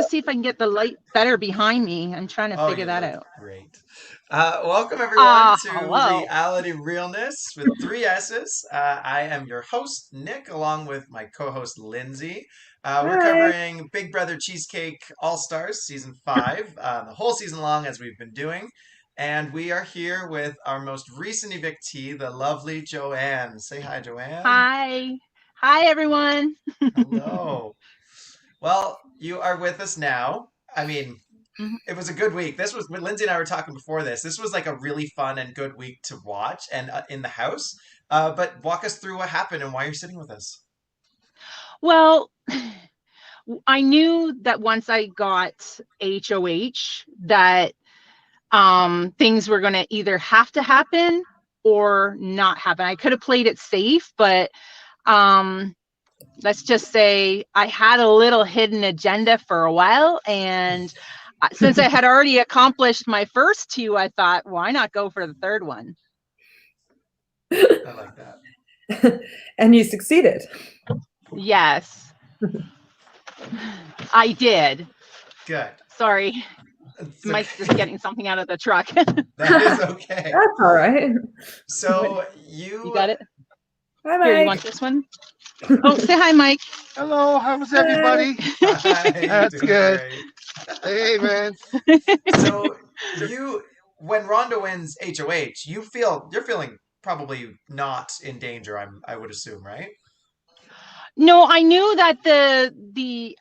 to see if I can get the light better behind me. I'm trying to figure You that look out. great. Welcome everyone to Hello. Reality Realness with three S's. I am your host, Nick, along with my co-host, Lindsay. We're Hi. covering Big Brother Cheesecake All-Stars Season 5, the whole season long as we've been doing. And we are here with our most recent evictee, the lovely Joanne. Say hi, Joanne. Hi. Hi, everyone. Hello. Well, you are with us now. I mean, Mhm. it was a good week. This was when Lindsay and I were talking before this. This was like a really fun and good week to watch and in the house. But walk us through what happened and why you're sitting with us. Well, I knew that once I got HOH that things were going to either have to happen or not happen. I could have played it safe, but um, let's just say I had a little hidden agenda for a while. And since I had already accomplished my first two, I thought, why not go for the third one? I like that. And you succeeded. Yes, I did. Good. Sorry, It's Mike's just okay. getting something out of the truck. That is okay. That's all right. So You you, got it? Hi, Here, you Mike. want this one? Oh, say hi, Mike. Hello, how's Hi. everybody? hi, That's doing good. great. Hey, man. So you, when Rhonda wins HOH, you're feeling probably not in danger. I would assume, right? No, I knew that the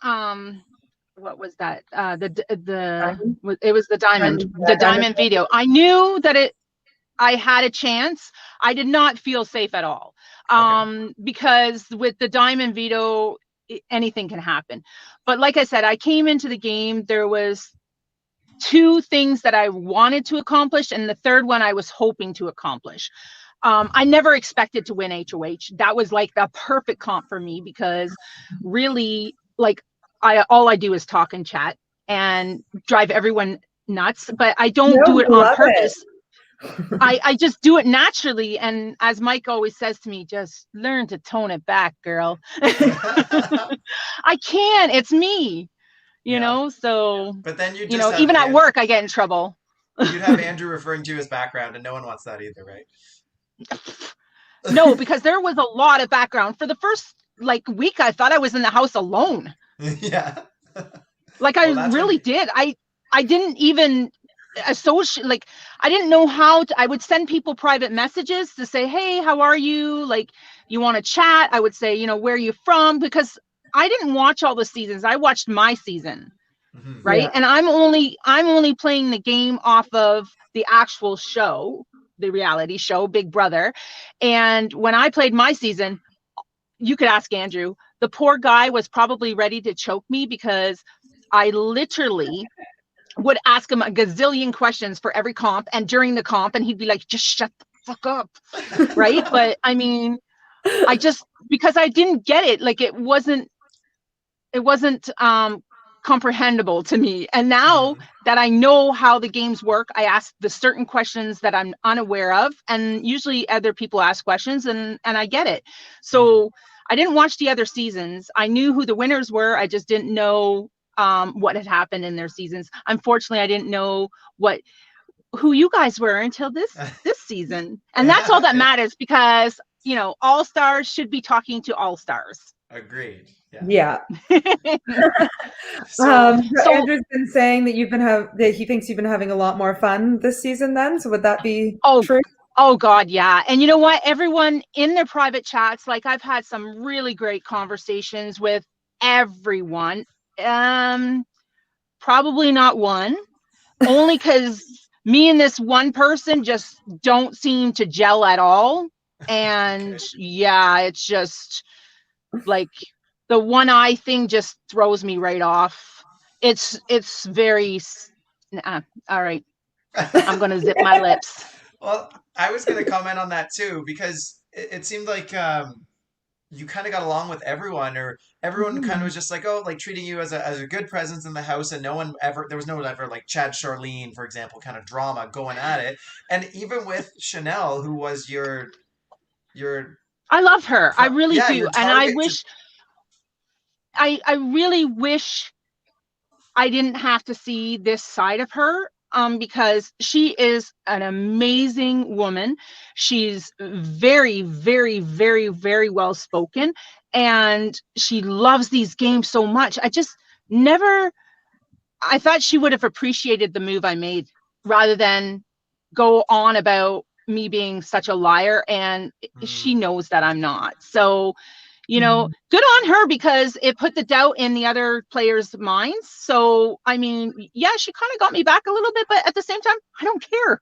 what was that? Diamond? It was the diamond, Yeah, diamond. veto. I knew that I had a chance. I did not feel safe at all. Okay. Because with the diamond veto, anything can happen. But like I said, I came into the game, there was two things that I wanted to accomplish, and the third one I was hoping to accomplish. I never expected to win HOH. That was like the perfect comp for me because really, like, all I do is talk and chat and drive everyone nuts, but I don't No, do we it on love it. purpose. I just do it naturally. And as Mike always says to me, just learn to tone it back, girl. I can. It's me, Yeah. So, But then you just have even at work, I get in trouble. you'd have Andrew referring to his background, and no one wants that either, right? No, because there was a lot of background. For the first like week, I thought I was in the house alone. Yeah. Like I Well, that's when really did. I didn't even associate, like I didn't know how to. I would send people private messages to say, "Hey, how are you? Like, you want to chat?" I would say, "Where are you from?" Because I didn't watch all the seasons. I watched my season, Mhm. right? Yeah. And I'm only playing the game off of the actual show, the reality show, Big Brother. And when I played my season, you could ask Andrew, the poor guy was probably ready to choke me because I literally would ask him a gazillion questions for every comp and during the comp, and he'd be like, just shut the fuck up. Right. But I mean, I just, because I didn't get it, like it wasn't comprehensible to me. And now Mhm. that I know how the games work, I ask the certain questions that I'm unaware of, and usually other people ask questions, and I get it. Mhm. So I didn't watch the other seasons. I knew who the winners were. I just didn't know what had happened in their seasons. Unfortunately, I didn't know who you guys were until this season, and that's all Yeah, that matters, because all stars should be talking to all stars. agreed. Yeah. Yeah. So, So So, Andrew's been saying that that he thinks you've been having a lot more fun this season then. So would that be oh, true? oh God, yeah. And you know what? Everyone in their private chats, like I've had some really great conversations with everyone. Um, Probably not one, only because me and this one person just don't seem to gel at all. And okay. yeah, it's just like the one eye thing just throws me right off. It's very all right. I'm gonna zip my lips. Well, I was going to comment on that too because it seemed like you kind of got along with everyone, or everyone kind of Mhm. was just like, oh, like treating you as a good presence in the house, and no one ever, there was no ever like Chad Charlene, for example, kind of drama going at it. And even with Chanel, who was your I love her. I really yeah, do. your And I target to wish I really wish I didn't have to see this side of her, because she is an amazing woman. She's very, very, very, very well spoken, and she loves these games so much. I thought she would have appreciated the move I made rather than go on about me being such a liar. And she knows that I'm not. So, good on her, because it put the doubt in the other players' minds. So, I mean, yeah, she kind of got me back a little bit, but at the same time, I don't care.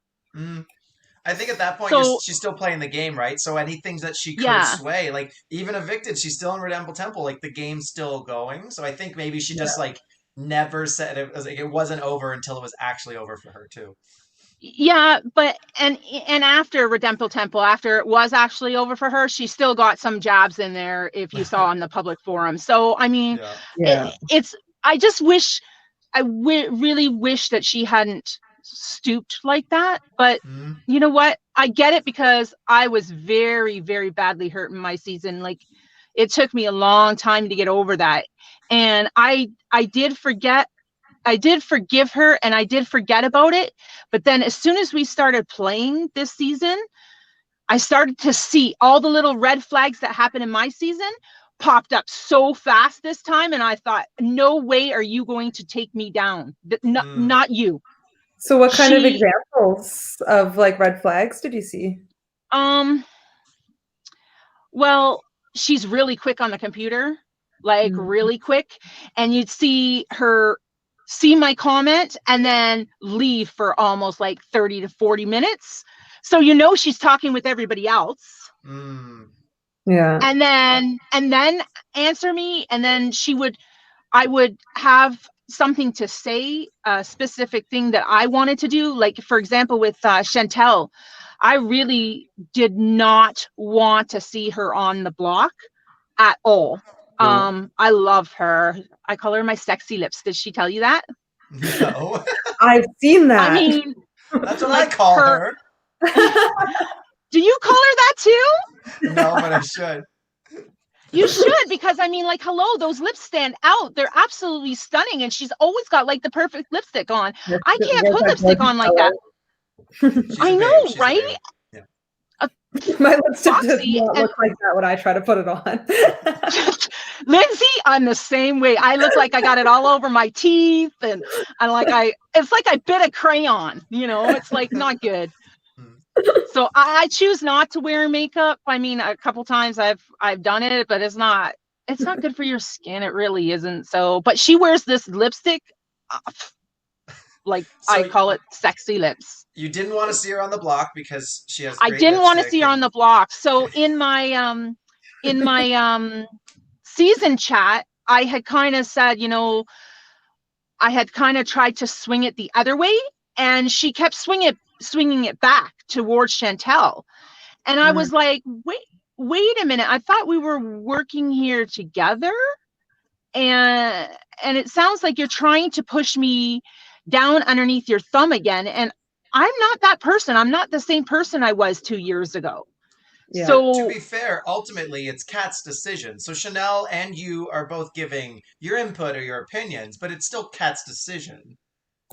I think at that point, So, she's still playing the game, right? So any things that she could yeah. sway, like even Evicted, she's still in Redemple Temple, like the game's still going. So I think maybe she just like never said it was like it wasn't over until it was actually over for her too. Yeah, but and after Redemple Temple, after it was actually over for her, she still got some jabs in there, if you saw on the public forum. So I mean, it's I just wish really wish that she hadn't stooped like that. But you know what? I get it, because I was very, very badly hurt in my season. Like, it took me a long time to get over that, and I did forget. I did forgive her, and I did forget about it. But then as soon as we started playing this season, I started to see all the little red flags that happened in my season popped up so fast this time. And I thought, no way are you going to take me down. Not you. So what kind of examples of like red flags did you see? Well, she's really quick on the computer, like really quick. And you'd see her see my comment and then leave for almost like 30 to 40 minutes. So she's talking with everybody else. Yeah. And then answer me, and then I would have something to say, a specific thing that I wanted to do. Like, for example, with Chantel, I really did not want to see her on the block at all. I love her. I call her my sexy lips. Did she tell you that? No. I've seen that. I mean, that's what I call her. Do you call her that too? No, but I should. You should, because I mean, like, hello, those lips stand out. They're absolutely stunning, and she's always got like the perfect lipstick on. I can't put lipstick on like that. I know, right? My lipstick does not look like that when I try to put it on. Lindsay, I'm the same way. I look like I got it all over my teeth, and it's like I bit a crayon. It's like not good. So I choose not to wear makeup. I mean, a couple times I've done it, but it's not good for your skin. It really isn't. So, but she wears this lipstick, like, so I call it sexy lips. You didn't want to see her on the block because she has. I didn't want to see her on the block. So in my season chat, I had kind of said, I had kind of tried to swing it the other way, and she kept swinging it back towards Chantel. And I was like, wait a minute. I thought we were working here together. And it sounds like you're trying to push me down underneath your thumb again. And I'm not that person. I'm not the same person I was 2 years ago. Yeah. So to be fair, ultimately it's Kat's decision. So Chanel and you are both giving your input or your opinions, but it's still Kat's decision.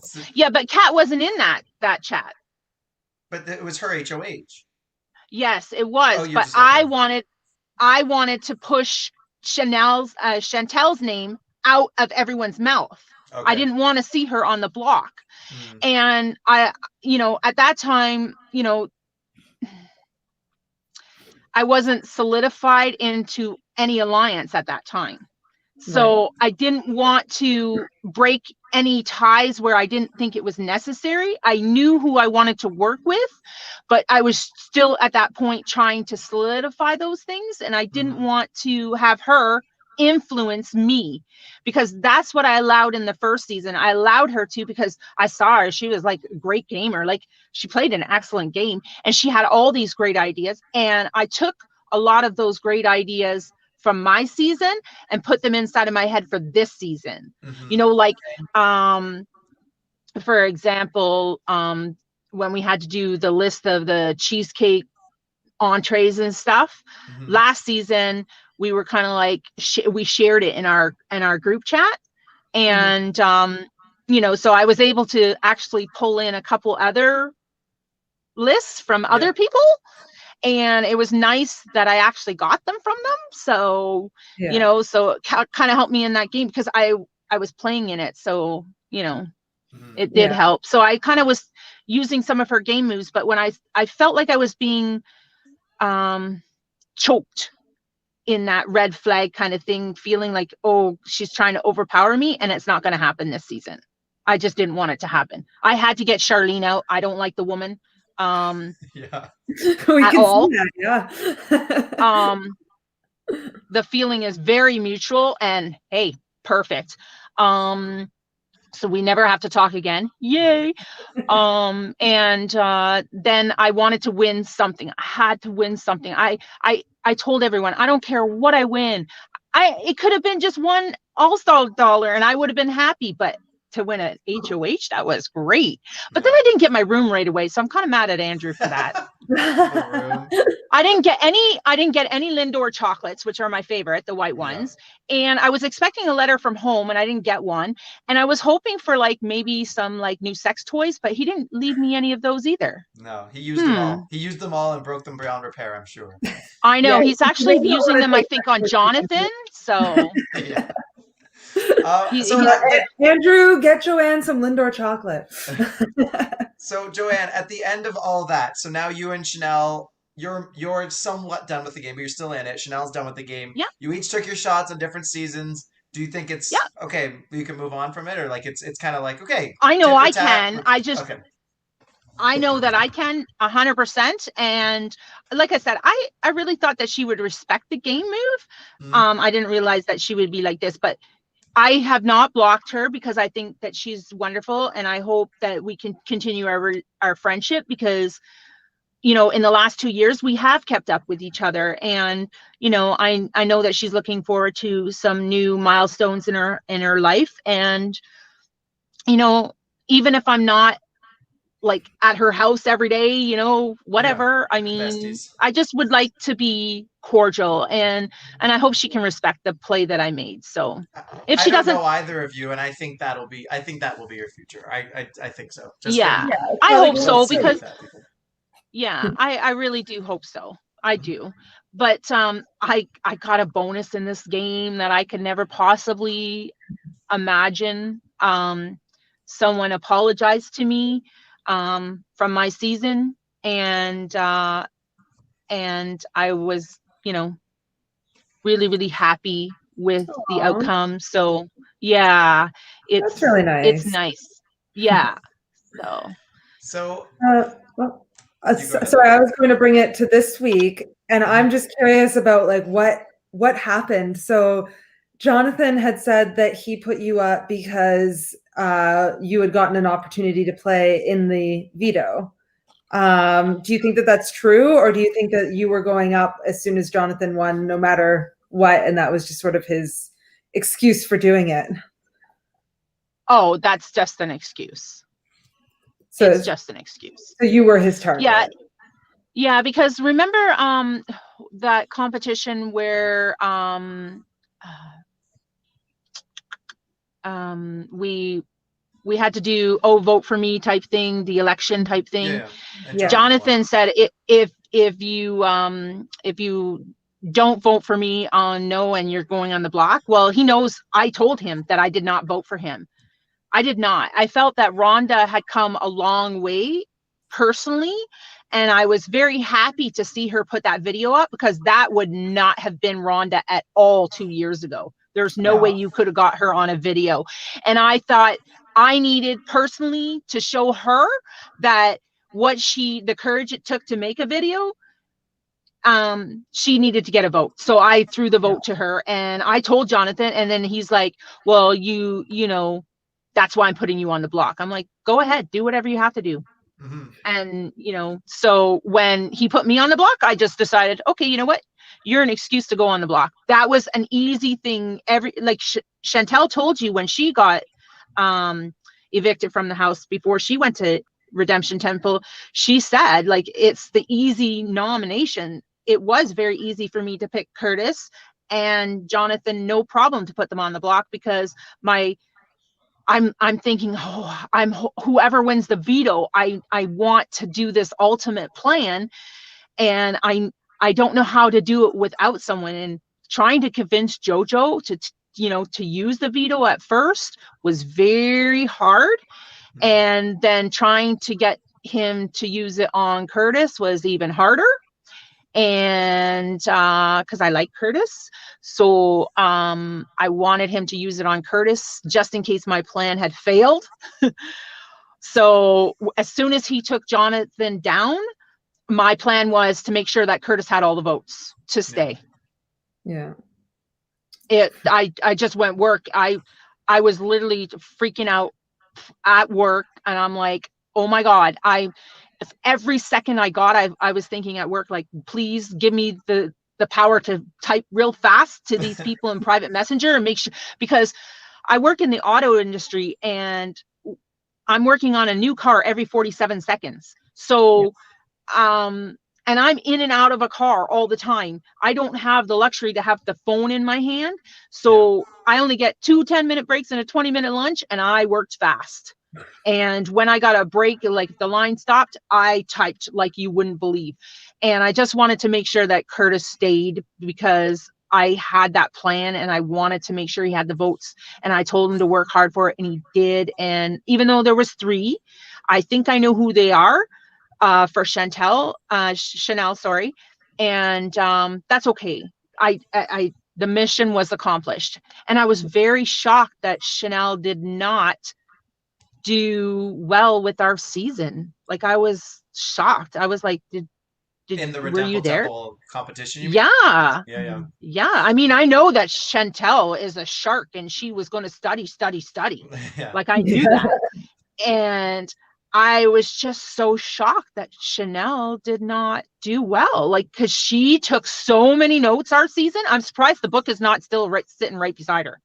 So, yeah, but Kat wasn't in that chat. But it was her HOH. Yes, it was. But I wanted to push Chantel's name out of everyone's mouth. Okay. I didn't want to see her on the block. And I, at that time, I wasn't solidified into any alliance at that time. So I didn't want to break any ties where I didn't think it was necessary. I knew who I wanted to work with, but I was still at that point trying to solidify those things. And I didn't want to have her influence me, because that's what I allowed in the first season. I allowed her to, because I saw her. She was like a great gamer. Like, she played an excellent game, and she had all these great ideas. And I took a lot of those great ideas from my season and put them inside of my head for this season. For example, when we had to do the list of the cheesecake entrees and stuff last season, we were kind of like we shared it in our group chat, And, so I was able to actually pull in a couple other lists from other people. And it was nice that I actually got them from them. So, so it kind of helped me in that game because I was playing in it. So, it did help. So I kind of was using some of her game moves, but when I felt like I was being choked in that red flag kind of thing, feeling like, oh, she's trying to overpower me, and it's not going to happen this season. I just didn't want it to happen. I had to get Charlene out. I don't like the woman Yeah. We at can all. see that, yeah. The feeling is very mutual, and hey, perfect. So we never have to talk again. Yay. And then I wanted to win something. I had to win something. I told everyone, I don't care what I win. It could have been just one All-Star dollar and I would have been happy, but to win an HOH, that was great. But then I didn't get my room right away, so I'm kind of mad at Andrew for that. I didn't get any Lindor chocolates, which are my favorite, the white ones. And I was expecting a letter from home and I didn't get one. And I was hoping for like maybe some like new sex toys, but he didn't leave me any of those either. No, he used them all. He used them all and broke them beyond repair, I'm sure. I know. He's actually using them, I think, on Jonathan. So Yeah. Andrew, get Joanne some Lindor chocolate. So Joanne, at the end of all that, so now you and Chanel, you're somewhat done with the game, but you're still in it. Chanel's done with the game. Yeah. You each took your shots on different seasons. Do you think it's okay? You can move on from it, or like it's kind of like okay. I know I can. Okay. I know that I can 100%. And like I said, I really thought that she would respect the game move. I didn't realize that she would be like this, but I have not blocked her because I think that she's wonderful. And I hope that we can continue our friendship because, in the last 2 years, we have kept up with each other. And, I know that she's looking forward to some new milestones in her life. And, even if I'm not like at her house every day, whatever. I mean, besties. I just would like to be cordial and I hope she can respect the play that I made. So if she doesn't know either of you, and I think that will be your future. I think so. I hope so because I really do hope so. I do. But I got a bonus in this game that I could never possibly imagine. Someone apologized to me from my season and I was, really, really happy with the outcome. So that's really nice. It's nice. Yeah. So sorry, I was going to bring it to this week and I'm just curious about like what happened. So Jonathan had said that he put you up because you had gotten an opportunity to play in the veto. Do you think that that's true, or do you think that you were going up as soon as Jonathan won, no matter what, and that was just sort of his excuse for doing it? Oh, that's just an excuse. So it's just an excuse. So you were his target. Yeah, because remember that competition where we had to do vote for me type thing, the election type thing. Yeah. Jonathan said if you don't vote for me on no and you're going on the block, well, he knows I told him that I did not vote for him. I did not. I felt that Rhonda had come a long way personally, and I was very happy to see her put that video up because that would not have been Rhonda at all 2 years ago. There's no way you could have got her on a video. And I thought I needed personally to show her that the courage it took to make a video, she needed to get a vote. So I threw the vote to her and I told Jonathan, and then he's like, well, you know, that's why I'm putting you on the block. I'm like, go ahead, do whatever you have to do. Mm-hmm. And, you know, so when he put me on the block, I just decided, okay, you know what? You're an excuse to go on the block. That was an easy thing. Chantel told you when she got evicted from the house before she went to Redemption Temple, she said, like, it's the easy nomination. It was very easy for me to pick Curtis and Jonathan, no problem to put them on the block because my I'm thinking, whoever wins the veto, I want to do this ultimate plan, and I don't know how to do it without someone. And trying to convince JoJo to use the veto at first was very hard, and then trying to get him to use it on Curtis was even harder. And because I like Curtis, so I wanted him to use it on Curtis just in case my plan had failed. So as soon as he took Jonathan down, my plan was to make sure that Curtis had all the votes to stay. Yeah. I just went work. I was literally freaking out at work, and I'm like, oh my God, every second I got, I was thinking at work, like, please give me the power to type real fast to these people in private messenger and make sure, because I work in the auto industry and I'm working on a new car every 47 seconds. So, and I'm in and out of a car all the time. I don't have the luxury to have the phone in my hand. So I only get 2 10-minute breaks and a 20-minute lunch, and I worked fast. And when I got a break, like the line stopped, I typed like you wouldn't believe. And I just wanted to make sure that Curtis stayed because I had that plan and I wanted to make sure he had the votes. And I told him to work hard for it, and he did. And even though there was 3, I think I know who they are for Chanel, sorry. And that's okay. The mission was accomplished. And I was very shocked that Chanel did not do well with our season. Like, I was shocked. I was like, in the were you Redemple there? Temple competition, you mean? Yeah. Yeah. Yeah. I mean, I know that Chantel is a shark and she was going to study. Yeah. Like, I knew that. And I was just so shocked that Chanel did not do well. Like, because she took so many notes our season. I'm surprised the book is not still sitting right beside her.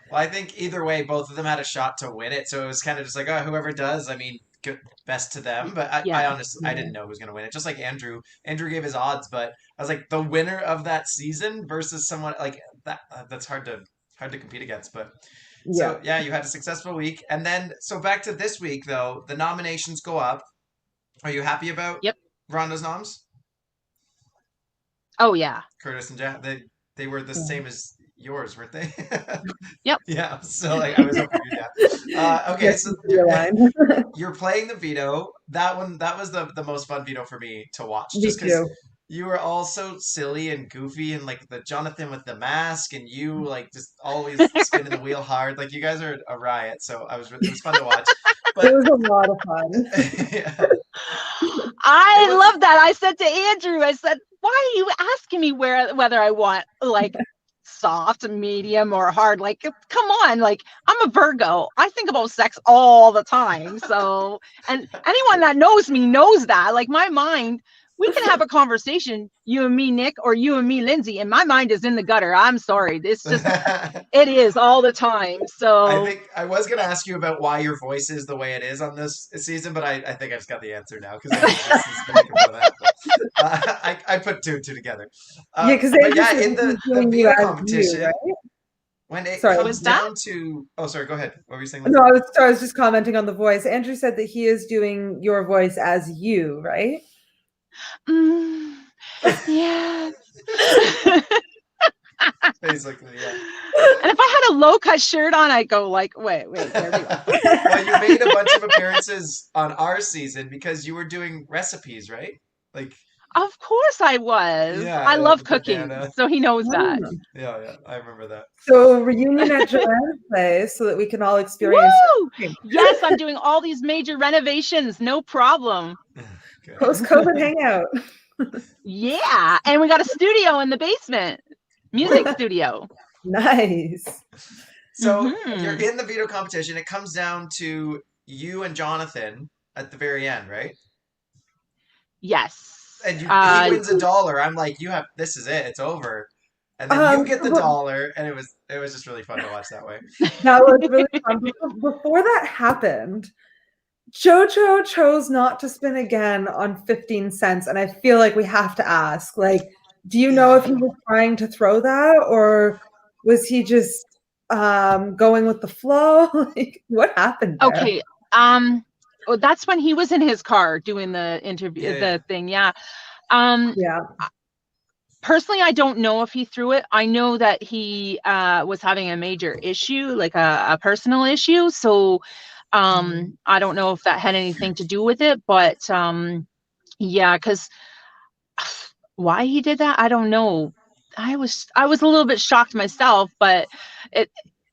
Well, I think either way, both of them had a shot to win it. So it was kind of just like, oh, whoever does, I mean, good, best to them. But I honestly, I didn't know who was going to win it. Just like Andrew. Andrew gave his odds, but I was like, the winner of that season versus someone like that, that's hard to compete against. But so, yeah, you had a successful week. And then, so back to this week, though, the nominations go up. Are you happy about Rhonda's noms? Oh, yeah. Curtis and Jack, they were the same as yours, weren't they? Yep. Yeah. So like, I was hoping you'd okay, so you're playing the veto. That was the most fun veto for me to watch. Just because you were all so silly and goofy, and like the Jonathan with the mask, and you like just always spinning the wheel hard. Like, you guys are a riot. So it was fun to watch. But it was a lot of fun. Yeah. I love that. I said to Andrew, I said, why are you asking me whether I want like soft, medium, or hard? Like, come on. Like, I'm a Virgo. I think about sex all the time. So, and anyone that knows me knows that. Like, my mind, we can have a conversation, you and me, Nick, or you and me, Lindsay, and my mind is in the gutter. I'm sorry. It's just, it is all the time. So I think I was going to ask you about why your voice is the way it is on this season, but I think I just got the answer now, because I put 2 and 2 together. Because in the veto competition, right? when it comes down to, oh, sorry, go ahead. What were you saying? No, I was just commenting on the voice. Andrew said that he is doing your voice as you, right? Yeah. Basically, yeah. And if I had a low-cut shirt on, I'd go like, wait, there we go. Well, you made a bunch of appearances on our season because you were doing recipes, right? Like, of course I was. Yeah, I love cooking, so he knows that. Yeah, I remember that. So reunion at Joanne's place so that we can all experience. Yes, I'm doing all these major renovations, no problem. Post-COVID hangout. Yeah, and we got a studio in the basement, music studio. Nice. So you're in the veto competition. It comes down to you and Jonathan at the very end, right? Yes. And he wins $1. I'm like, this is it. It's over. And then you get the $1, and it was just really fun to watch that way. That was really fun. Before that happened, JoJo chose not to spin again on 15 cents, and I feel like we have to ask, like, do you know if he was trying to throw that, or was he just going with the flow? Like, what happened there? Okay. Well, that's when he was in his car doing the interview, thing. Yeah. Yeah. Personally, I don't know if he threw it. I know that he was having a major issue, like a personal issue. So I don't know if that had anything to do with it, but yeah, because why he did that, I don't know. I was a little bit shocked myself, but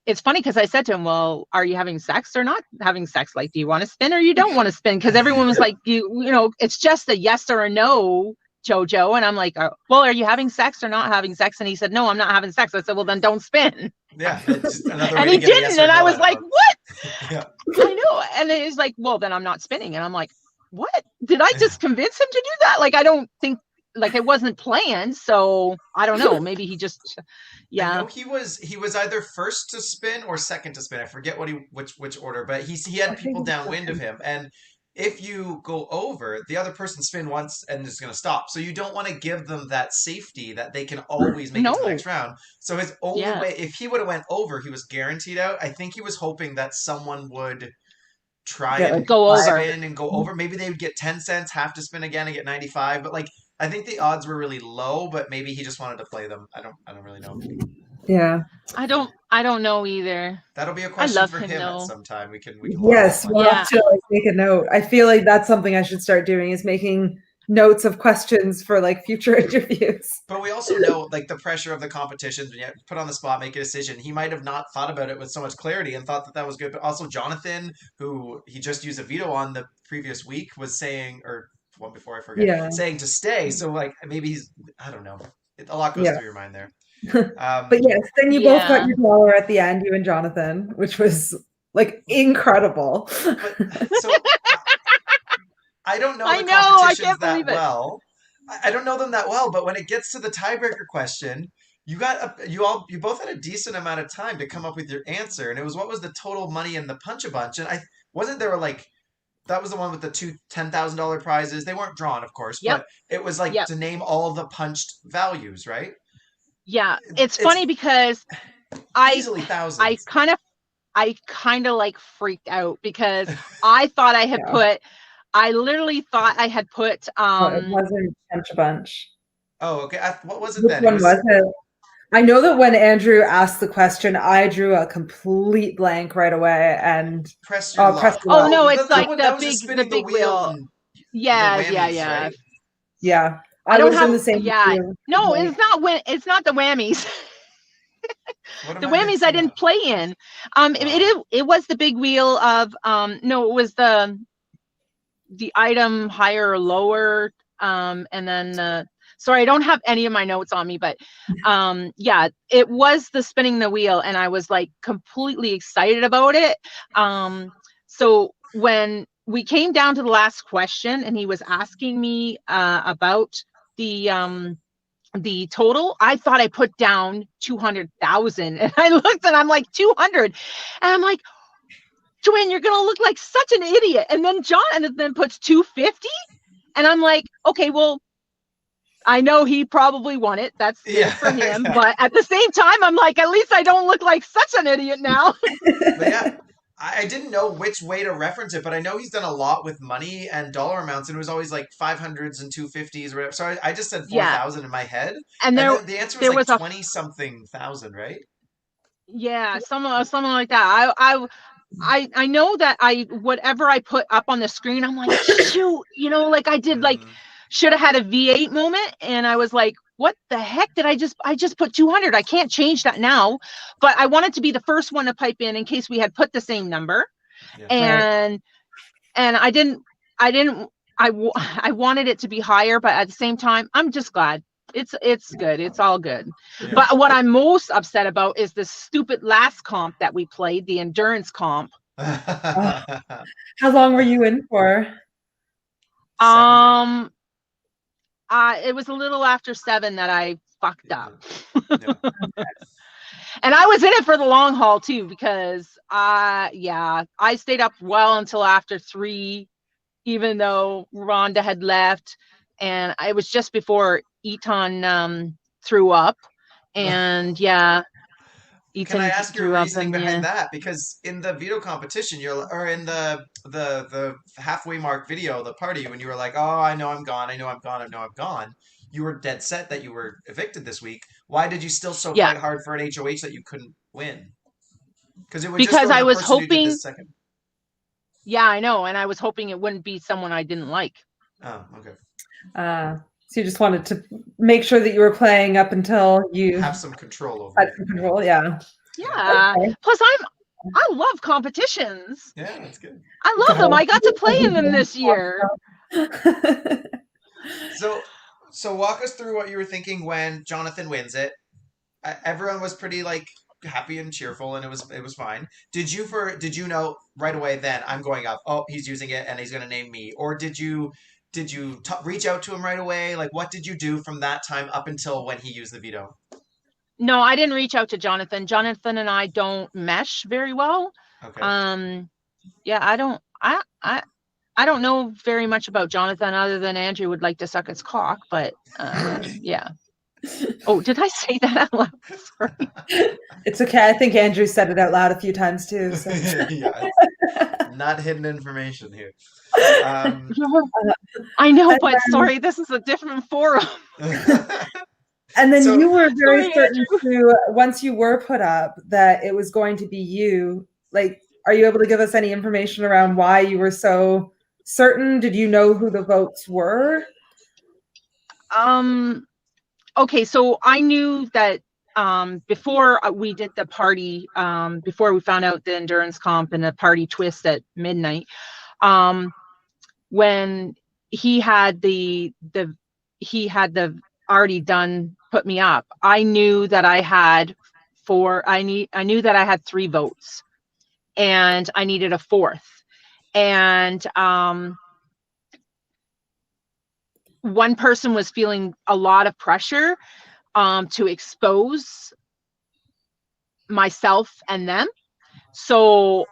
it's funny because I said to him, well, are you having sex or not having sex? Like, do you want to spin or you don't want to spin? Because everyone was like, you know, it's just a yes or a no, Jojo. And I'm like, well, are you having sex or not having sex? And he said, no, I'm not having sex. I said, well, then don't spin. Yeah, it's just another way And to he get a didn't. yes or And I no was out like, of him. what? Yeah. I know. And he's like, well, then I'm not spinning. And I'm like, what? Did I just convince him to do that? Like, I don't think, like, it wasn't planned. So I don't know. Maybe he just, I know he was either first to spin or second to spin. I forget which order, but he had people downwind of him. And if you go over, the other person spin once and is going to stop. So you don't want to give them that safety that they can always make it to the next round. So his only way, if he would have went over, he was guaranteed out. I think he was hoping that someone would try and go over. spin and go over. Maybe they would get 10 cents, have to spin again and get 95. But like, I think the odds were really low, but maybe he just wanted to play them. I don't really know. Yeah. I don't know either. That'll be a question for him though. at some time. We can Yes, we'll have to like make a note. I feel like that's something I should start doing, is making notes of questions for like future interviews. But we also know like the pressure of the competitions when you put on the spot, make a decision. He might have not thought about it with so much clarity and thought that that was good. But also Jonathan, who he just used a veto on the previous week, was saying, or one before I forget, saying to stay. So like maybe he's, I don't know. A lot goes through your mind there. But yes, then you both got your dollar at the end, you and Jonathan, which was like incredible. But, so I don't know the competitions that well. I don't know them that well, but when it gets to the tiebreaker question, you both had a decent amount of time to come up with your answer, and it was what was the total money in the Punch-a-Bunch, and there were like, that was the one with the two $10,000 prizes. They weren't drawn, of course, but it was like to name all the punched values, right? Yeah, it's funny because easily thousands. I kind of like freaked out because I thought I had I literally thought I had put it wasn't Punch-a-Bunch. Oh, okay. What was it Which then? One was it? I know that when Andrew asked the question, I drew a complete blank right away and press your luck. Oh no, it's like the big wheel. Yeah. I don't have the same. No, it's not the whammies. The whammies I didn't play in. It was the big wheel of no, it was the item higher or lower, and then sorry, I don't have any of my notes on me, but it was the spinning the wheel, and I was like completely excited about it. So when we came down to the last question and he was asking me about the total, I thought I put down 200,000, and I looked and I'm like 200, and I'm like, Joanne, you're gonna look like such an idiot. And then Jonathan puts 250, and I'm like, okay, well, I know he probably won it. That's good for him. But at the same time, I'm like, at least I don't look like such an idiot now. But I didn't know which way to reference it, but I know he's done a lot with money and dollar amounts, and it was always like 500s and 250s or whatever. So I just said 4,000 in my head. And the answer was like 20-something thousand, right? Yeah, something like that. I know that whatever I put up on the screen, I'm like, shoot, like I did like should have had a V8 moment, and I was like, what the heck did I just put 200? I can't change that now, but I wanted to be the first one to pipe in case we had put the same number. And I wanted it to be higher, but at the same time, I'm just glad. It's good. It's all good. Yeah. But what I'm most upset about is the stupid last comp that we played, the endurance comp. How long were you in for? It was a little after 7 that I fucked up. And I was in it for the long haul too, because I stayed up well until after 3, even though Rhonda had left, and it was just before Eton threw up, and Can I Ethan ask your drew up reasoning and behind yeah. that? Because in the veto competition, or in the halfway mark video, the party, when you were like, "Oh, I know I'm gone. I know I'm gone. I know I'm gone," you were dead set that you were evicted this week. Why did you still so Yeah, fight hard for an HOH that you couldn't win? Because it would just because go to I the was person who did hoping. this second. Yeah, I know, and I was hoping it wouldn't be someone I didn't like. Oh, okay. So you just wanted to make sure that you were playing up until you Have some control over had it. some control. Yeah. Yeah. Okay. Plus, I love competitions. Yeah, that's good. I It's a love them. whole I got to play in them this year. So, so walk us through what you were thinking when Jonathan wins it. Everyone was pretty like happy and cheerful, and it was fine. Did you know right away then I'm going up? Oh, he's using it, and he's going to name me. Or did you reach out to him right away? Like, what did you do from that time up until when he used the veto? No, I didn't reach out to Jonathan. Jonathan and I don't mesh very well. Okay. Yeah, I don't know very much about Jonathan other than Andrew would like to suck his cock, but yeah. Oh, did I say that out loud? Sorry. It's okay. I think Andrew said it out loud a few times too. So. Yeah, it's not hidden information here. I know, but sorry, this is a different forum. And then So- you were very Sorry, certain to, once you were put up, that it was going to be you. Like, are you able to give us any information around why you were so certain? Did you know who the votes were? Okay, so I knew that before we did the party, before we found out the endurance comp and the party twist at midnight, when he had the already done put me up, I knew that I had I knew that I had 3 votes and I needed a 4th. And one person was feeling a lot of pressure to expose myself and them. So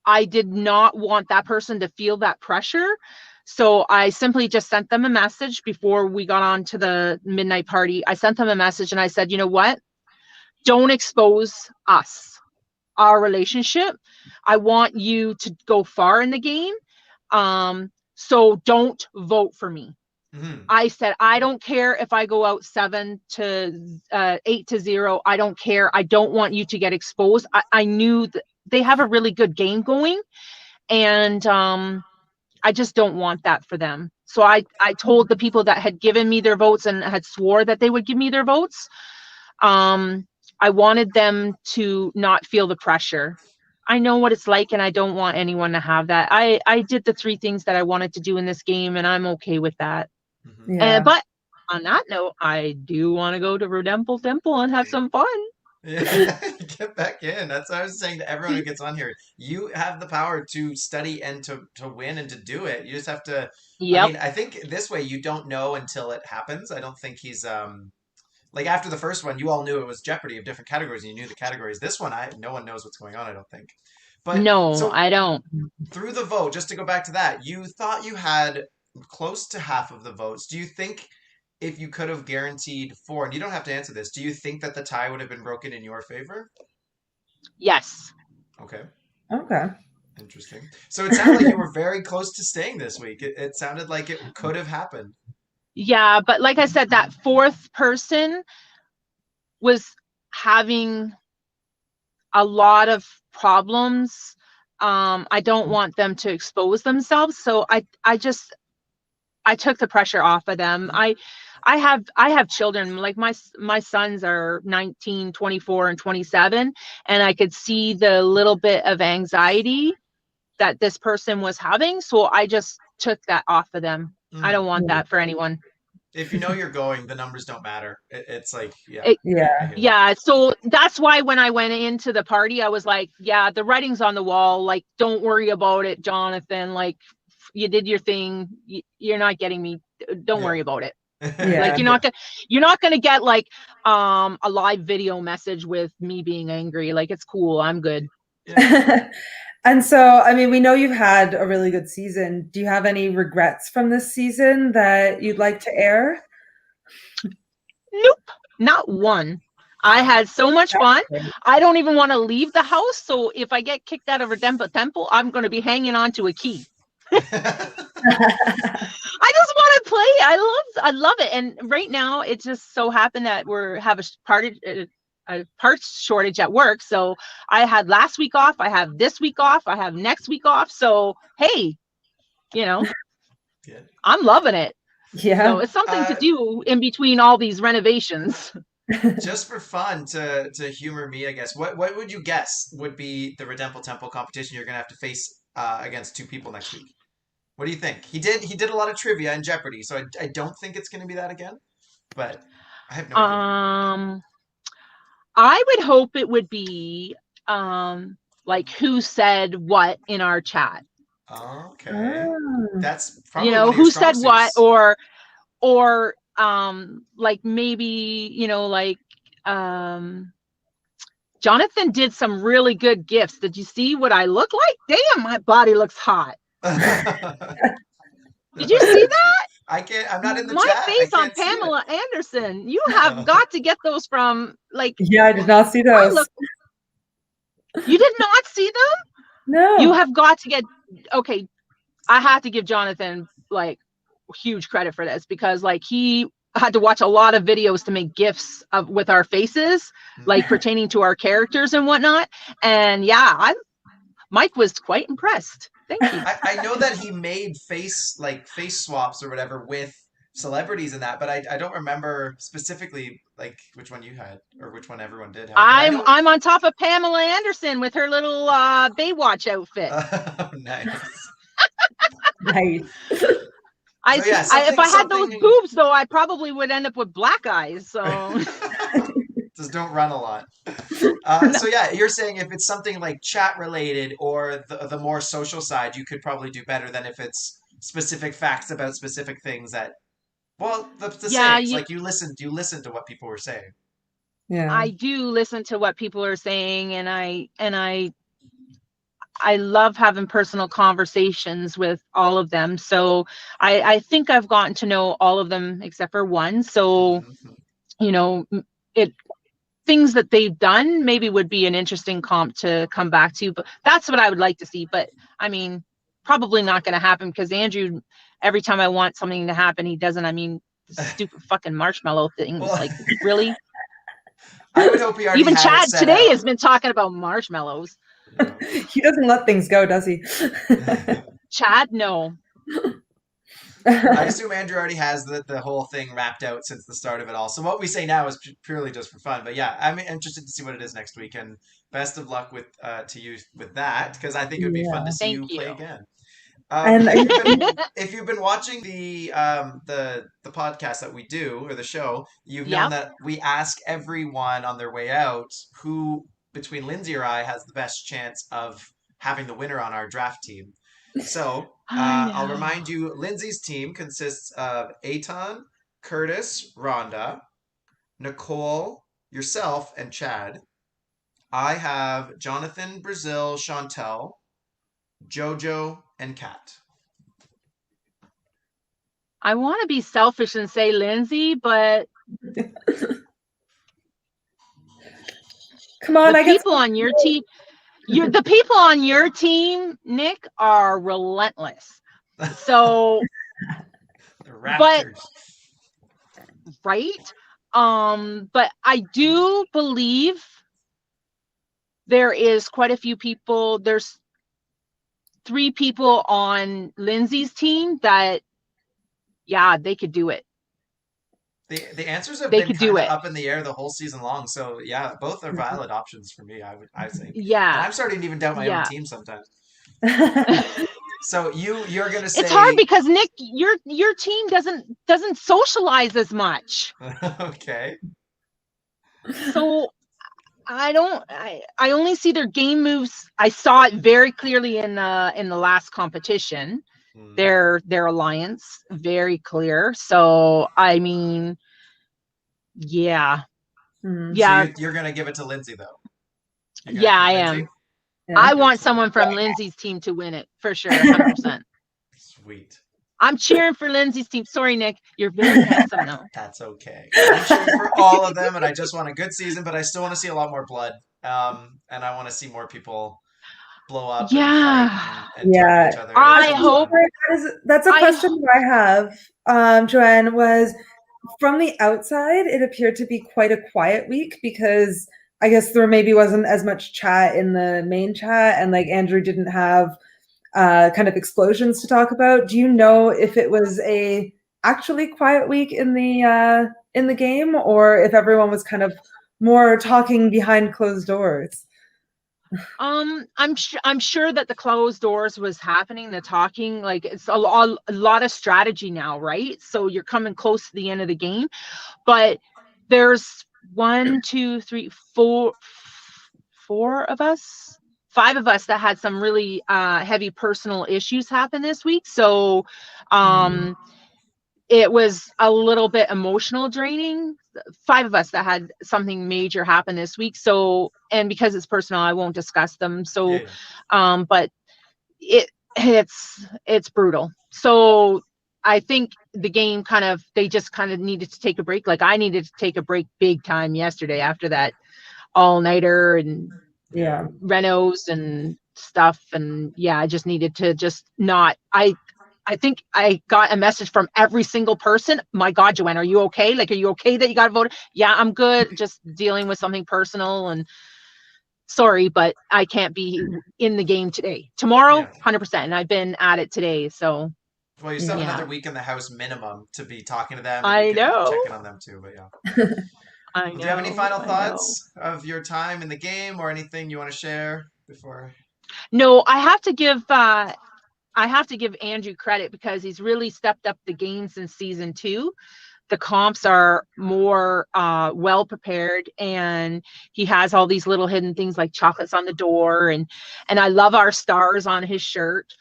I did not want that person to feel that pressure. So I simply just sent them a message before we got on to the midnight party. I sent them a message and I said, you know what? Don't expose us, our relationship. I want you to go far in the game. So don't vote for me. Mhm. I said, I don't care if I go out 8-0. I don't care. I don't want you to get exposed. I knew that they have a really good game going, and I just don't want that for them. So I told the people that had given me their votes and had swore that they would give me their votes, I wanted them to not feel the pressure. I know what it's like, and I don't want anyone to have that. I did the 3 things that I wanted to do in this game, and I'm okay with that. Mhm. Yeah. But on that note, I do want to go to Redemple Temple and have some fun. Yeah, get back in. That's what I was saying to everyone who gets on here. You have the power to study and to win and to do it. You just have to. I Yep. mean, I think this way you don't know until it happens. I don't think he's like after the first one, you all knew it was Jeopardy of different categories, and you knew the categories. This one, no one knows what's going on. I don't think. But No, so I don't. through the vote, just to go back to that, you thought you had close to half of the votes. Do you think if you could have guaranteed 4, and you don't have to answer this, do you think that the tie would have been broken in your favor? Yes. Okay, Okay. interesting. So it sounded like you were very close to staying this week. It sounded like it could have happened. Yeah, but like I said, that 4th person was having a lot of problems. I don't want them to expose themselves, so I took the pressure off of them. I have children, like my sons are 19, 24, and 27, and I could see the little bit of anxiety that this person was having, so I just took that off of them. I don't want that for anyone. If you know you're going, the numbers don't matter. It's like, yeah. Yeah. Yeah, so that's why when I went into the party, I was like, yeah, the writing's on the wall. Like, don't worry about it, Jonathan. Like, you did your thing. You're not getting me. Don't worry about it. Yeah. Like, you're not gonna get like a live video message with me being angry. Like, it's cool. I'm good. And so, I mean, we know you've had a really good season. Do you have any regrets from this season that you'd like to air? Nope, not one. I had so much fun. I don't even want to leave the house. So if I get kicked out of Redemple Temple, I'm going to be hanging on to a key. I just want to play. I love it. And right now, it just so happened that have a parts shortage at work. So I had last week off. I have this week off. I have next week off. So hey, I'm loving it. Yeah. So it's something to do in between all these renovations. Just for fun, to humor me, I guess. What would you guess would be the Redemple Temple competition you're gonna have to face against 2 people next week? What do you think? He did a lot of trivia in Jeopardy, so I don't think it's gonna be that again. But I have no idea. I would hope it would be like who said what in our chat. Okay. That's probably one of your who strong said what, suits. or like maybe Jonathan did some really good gifts. Did you see what I look like? Damn, my body looks hot. Did you see that? I can't. I'm not in the my chat. face on Pamela Anderson. You have got to get those from Yeah, I did not see those. You did not see them? No. You have got to get. Okay, I have to give Jonathan huge credit for this, because he had to watch a lot of videos to make gifs with our faces, pertaining to our characters and whatnot. And yeah, Mike was quite impressed. Thank you. I know that he made face swaps or whatever with celebrities and that, but I don't remember specifically which one you had or which one everyone did have. I'm on top of Pamela Anderson with her little Baywatch outfit. Oh, nice. Nice. If I had those boobs, though, I probably would end up with black eyes. So just don't run a lot. So yeah, you're saying if it's something like chat related or the more social side, you could probably do better than if it's specific facts about specific things that. Well, the same. It's you listen to what people were saying. Yeah, I do listen to what people are saying, and I love having personal conversations with all of them. So I think I've gotten to know all of them except for one. So, things that they've done maybe would be an interesting comp to come back to, but that's what I would like to see. But I mean, probably not going to happen, because Andrew, every time I want something to happen, he doesn't. I mean, the stupid fucking marshmallow thing. Really? I would hope he already even had Chad it set today out. has been talking about marshmallows. He doesn't let things go, does he? Chad, no. I assume Andrew already has the whole thing wrapped out since the start of it all. So what we say now is purely just for fun. But yeah, I'm interested to see what it is next week, and best of luck to you with that, because I think it would be fun to see you play again. If you've been watching the podcast that we do, or the show, you've known that we ask everyone on their way out who between Lindsay or I has the best chance of having the winner on our draft team. So I'll remind you, Lindsay's team consists of Aton, Curtis, Rhonda, Nicole, yourself, and Chad. I have Jonathan, Brazil, Chantel, Jojo, and Kat. I want to be selfish and say Lindsay, but come on, the people on your team. The people on your team, Nick, are relentless. So, the Raptors. Right? But I do believe there is quite a few people. There's 3 people on Lindsay's team that, they could do it. The answers have been kind of up in the air the whole season long. So yeah, both are valid options for me. I think. Yeah. And I'm starting to even doubt my own team sometimes. So you're gonna say it's hard because Nick, your team doesn't socialize as much. Okay. So I only see their game moves. I saw it very clearly in the last competition. Their alliance, very clear. So I mean, yeah. So you're gonna give it to Lindsay though. Yeah, I am. Yeah. I want someone from Lindsay's team to win it for sure, 100%. Sweet. I'm cheering for Lindsay's team. Sorry, Nick. You're very handsome though. That's okay. I'm cheering for all of them, and I just want a good season, but I still want to see a lot more blood. And I want to see more people blow up and fight Yeah. and turn each other. I hope. That's a question that I have, Joanne, was from the outside, it appeared to be quite a quiet week because I guess there maybe wasn't as much chat in the main chat, and like Andrew didn't have kind of explosions to talk about. Do you know if it was a actually quiet week in the game, or if everyone was kind of more talking behind closed doors? I'm sure that the closed doors was happening, the talking, like it's a lot of strategy now, right? So you're coming close to the end of the game, but there's 1, 2, 3, 4 of us, 5 of us that had some really heavy personal issues happen this week. So it was a little bit emotional draining. 5 of us that had something major happen this week. So, and because it's personal, I won't discuss them. So, but it's brutal. So I think the game they just kind of needed to take a break. Like I needed to take a break big time yesterday after that all-nighter and renos and stuff. And yeah, I just needed to just not, I think I got a message from every single person. My God, Joanne, are you okay? Like, are you okay that you got voted? Yeah, I'm good. Just dealing with something personal and sorry, but I can't be in the game today. Tomorrow, 100%. And I've been at it today. So. Well, you still have another week in the house minimum to be talking to them. And I know. Checking on them too, but yeah. I know. Do you have any final thoughts of your time in the game or anything you want to share before? No, I have to give Andrew credit because he's really stepped up the games in season 2. The comps are more well prepared, and he has all these little hidden things like chocolates on the door, and I love our stars on his shirt.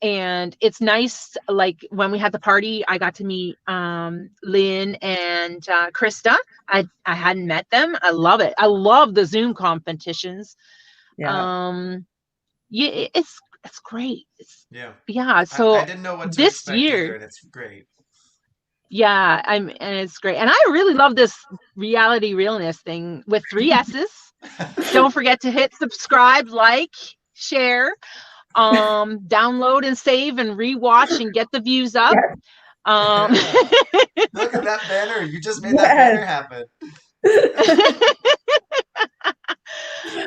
And it's nice, like when we had the party, I got to meet Lynn and Krista. I hadn't met them. I love it. I love the Zoom competitions. Yeah, it's great. So I didn't know what to this expect year, either, and it's great. Yeah, and it's great. And I really love this reality realness thing with 3 S's. Don't forget to hit subscribe, like, share, download and save and rewatch and get the views up. Look at that banner. You just made that banner happen.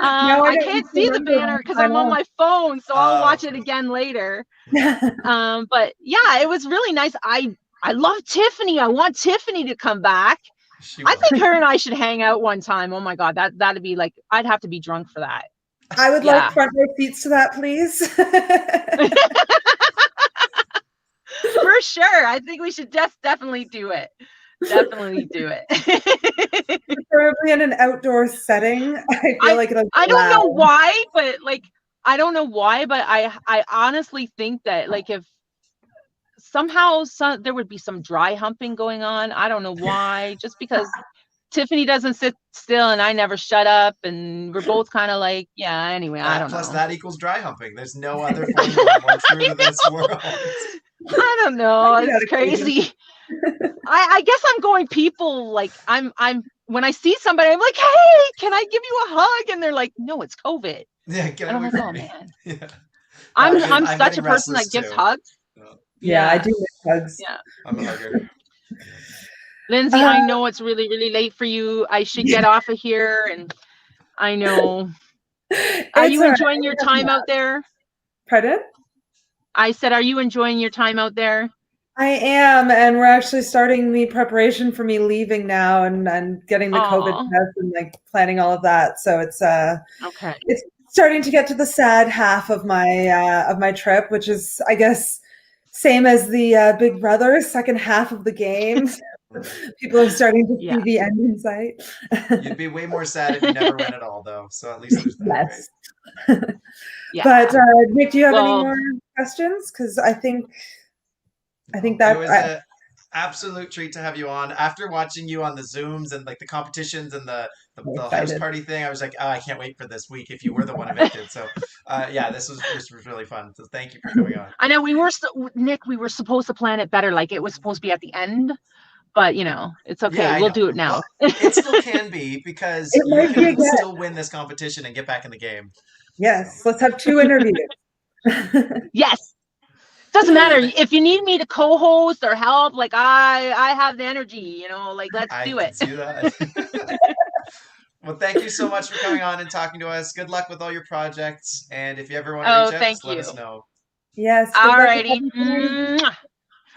I can't see the banner because I'm on my phone, so I'll watch it again later. But yeah, it was really nice. I love Tiffany. I want Tiffany to come back. I think her and I should hang out one time. Oh my God, that'd be like, I'd have to be drunk for that. I would like front row seats to that, please. For sure. I think we should definitely do it. Definitely do it. Preferably in an outdoor setting. I feel like it'll. I don't know why, but I honestly think that like if somehow there would be some dry humping going on. I don't know why, just because Tiffany doesn't sit still and I never shut up, and we're both kind of like, yeah, anyway, I don't know. Plus that equals dry humping. There's no other formula more true to this world. I don't know. It's crazy. I guess I'm going people like I'm when I see somebody, I'm like, hey, can I give you a hug? And they're like, no, it's COVID. Yeah, get and I'm away like, from oh me. man. Yeah. I'm such a person that gives hugs. Yeah, I do give hugs. Yeah. I'm a hugger. Lindsay, I know it's really, really late for you. I should get off of here, and I know. Are you enjoying your time out there? Pardon? I said, are you enjoying your time out there? I am, and we're actually starting the preparation for me leaving now and getting the COVID test and like planning all of that. So it's okay. It's starting to get to the sad half of my trip, which is, I guess, same as the Big Brother second half of the game. People are starting to see the end in sight. You'd be way more sad if you never went at all, though. So at least there's that. Yes. Yeah. But Nick, do you have any more questions? Because I think that absolute treat to have you on. After watching you on the Zooms and like the competitions and I'm the house excited. party thing, I was like, oh, I can't wait for this week if you were the one evicted. So, yeah, this was really fun. So thank you for coming on. I know Nick, we were supposed to plan it better. Like it was supposed to be at the end, but it's Yeah, okay. I We'll know. do it Well, now. it still can be because It you might be can again. still win this competition and get back in the game. So, Yes, let's have 2 interviews. Yes. Doesn't matter if you need me to co-host or help. Like I have the energy. Like let's I do can it. see that. Well, thank you so much for coming on and talking to us. Good luck with all your projects. And if you ever want to reach Oh, out, thank just let you. us know. Yes, good All luck with righty. everything. Mwah.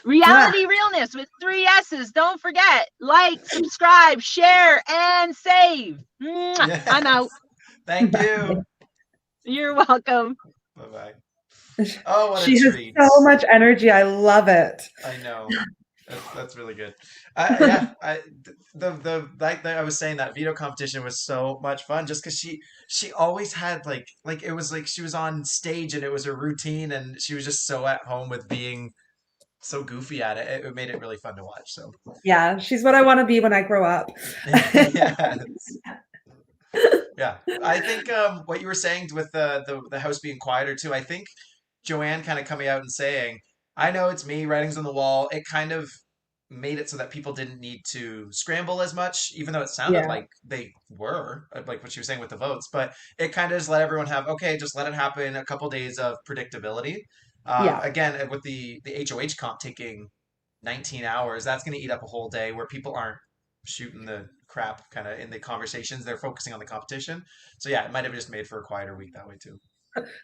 Reality realness with 3 S's. Don't forget, like, subscribe, share, and save. I'm Yes. out. Thank you. You're welcome. Bye-bye. Oh, what a She has treat. so much energy. I love it. I know. That's really good. Yeah, I was saying that veto competition was so much fun just because she always had like it was like she was on stage and it was her routine and she was just so at home with being so goofy at it. It made it really fun to watch. So Yeah, she's what I want to be when I grow up. yes. Yeah, I think what you were saying with the house being quieter too. I think Joanne kind of coming out and saying, "I know it's me, writings on the wall." It kind of made it so that people didn't need to scramble as much, even though it sounded Yeah, like they were, like what she was saying with the votes. But it kind of just let everyone have, okay, just let it happen. A couple days of predictability. yeah, Again, with the HOH comp taking 19 hours, that's going to eat up a whole day where people aren't shooting the crap kind of in the conversations. They're focusing on the competition. So yeah, it might have just made for a quieter week that way too.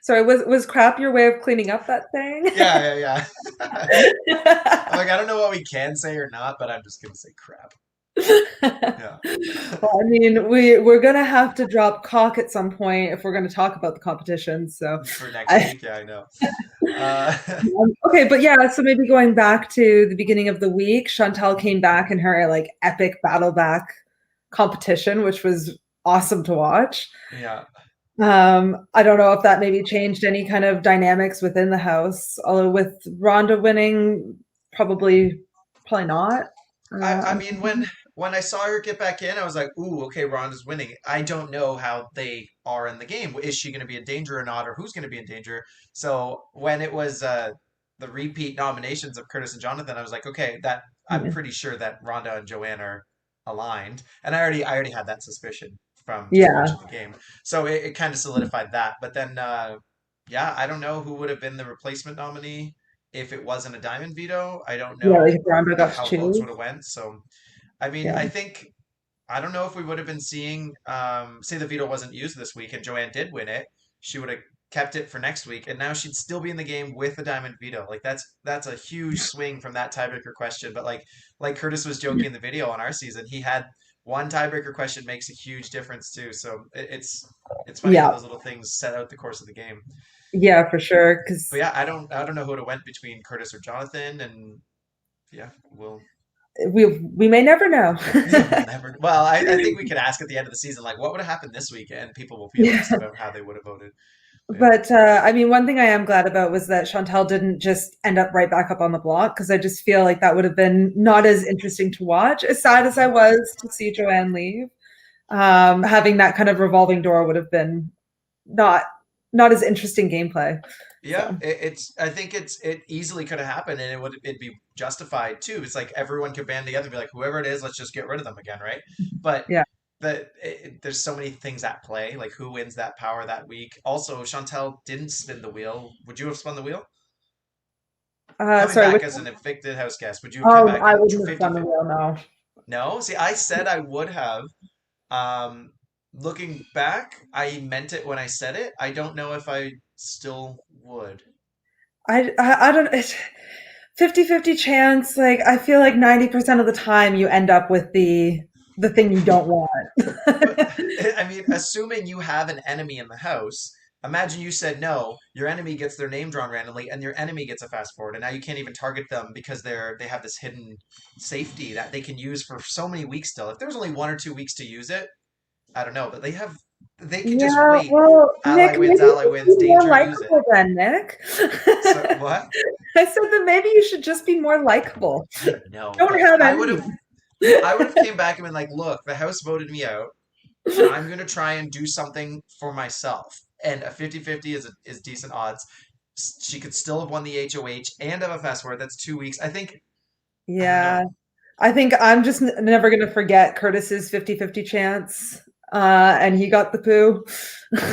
sorry, was crap your way of cleaning up that thing? Yeah, yeah, yeah. I'm like, I don't know what we can say or not, but I'm just gonna say crap. Yeah. Well, I mean, we're gonna have to drop cock at some point if we're gonna talk about the competition. So, For next I, week, yeah, I know. Uh, okay, but yeah, so maybe going back to the beginning of the week, Chantal came back in her like epic battle back competition, which was awesome to watch. yeah. I don't know if that maybe changed any kind of dynamics within the house, although with Rhonda winning, probably not. I mean, when I saw her get back in, I was like, ooh, okay, Ronda's winning. I don't know how they are in the game. Is she going to be in danger or not, or who's going to be in danger? So when it was the repeat nominations of Curtis and Jonathan, I was like, okay, that I'm pretty sure that Ronda and Joanne are aligned, and I already had that suspicion from just Yeah, watching the game. So it kind of solidified that. But then, yeah, I don't know who would have been the replacement nominee if it wasn't a diamond veto. I don't yeah, like know if Rhonda got to how votes would choose. have went. So I mean, Yeah. I think I don't know if we would have been seeing say the veto wasn't used this week and Joanne did win it, she would have kept it for next week and now she'd still be in the game with the diamond veto. Like that's a huge swing from that tiebreaker question. But like Curtis was joking in the video on our season, he had one tiebreaker question makes a huge difference too. So it's funny how Yeah, those little things set out the course of the game. yeah, for sure. But Because yeah, I don't know who would have went between Curtis or Jonathan and yeah, we'll we may never know. yeah, we'll never. Well, I think we could ask at the end of the season, like, what would have happened this week, and people will be Yeah. honest about how they would have voted. But yeah, But I mean, one thing I am glad about was that Chantal didn't just end up right back up on the block because I just feel like that would have been not as interesting to watch. As sad as I was to see Joanne leave, having that kind of revolving door would have been not not as interesting gameplay. yeah, So it's. I think it easily could have happened, and it'd be justified too. It's like everyone could band together and be like, whoever it is, let's just get rid of them again, right? But yeah. there's so many things at play, like who wins that power that week. Also, Chantel didn't spin the wheel. Would you have spun the wheel? Coming Sorry. back Which, as an evicted house guest, would you have come oh, back I at wouldn't have done the 50-50? wheel. No. No? See, I said I would have. Looking back, I meant it when I said it. I don't know if I still would. I don't. It's 50-50 chance. Like I feel like 90% of the time you end up with the thing you don't want. But I mean, assuming you have an enemy in the house, imagine you said no, your enemy gets their name drawn randomly, and your enemy gets a fast forward, and now you can't even target them because they have this hidden safety that they can use for so many weeks still. If there's only 1 or 2 weeks to use it, I don't know, but they have They can just Yeah, wait. well, Ally Nick, wins, maybe you ally should wins, be more danger, use it. likable then, Nick. So what? I said that maybe you should just be more likable. No, Don't but have I any. would have came back and been like, look, the house voted me out. I'm gonna try and do something for myself. And a 50-50 is decent odds. She could still have won the HOH and have a fast forward. That's 2 weeks. I think I don't Yeah, know. I think I'm just never going to forget Curtis's 50-50 chance. And he got the poo.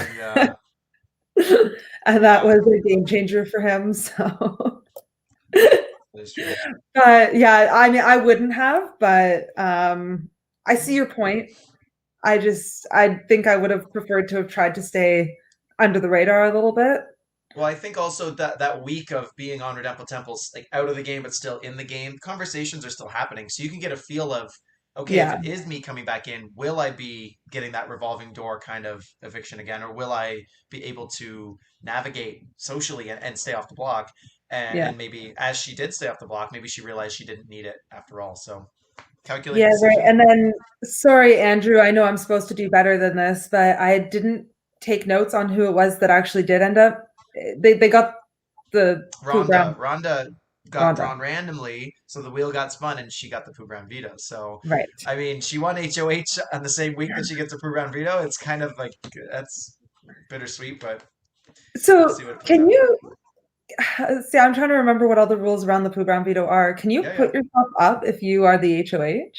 Yeah. And that Yeah, was a game changer for him. So, that's true. but yeah, I mean, I wouldn't have, but I see your point. I think I would have preferred to have tried to stay under the radar a little bit. Well, I think also that week of being on Redemple Temple's like out of the game but still in the game, conversations are still happening. So you can get a feel of, okay, if Yeah, it is me coming back in, will I be getting that revolving door kind of eviction again, or will I be able to navigate socially and stay off the block? yeah. And maybe as she did stay off the block, maybe she realized she didn't need it after all. So calculated Yeah, right. decision. And then, sorry, Andrew, I know I'm supposed to do better than this, but I didn't take notes on who it was that actually did end up. They got the poo brown. Rhonda got Rhonda, drawn randomly, so the wheel got spun and she got the Pooh Brown veto. So, right. I mean, she won HOH on the same week that she gets a Pooh Brown veto. It's kind of like that's bittersweet, but we'll So see what it plays can out. you see? I'm trying to remember what all the rules around the poo brown veto are. Can you Yeah, yeah. put yourself up if you are the HOH?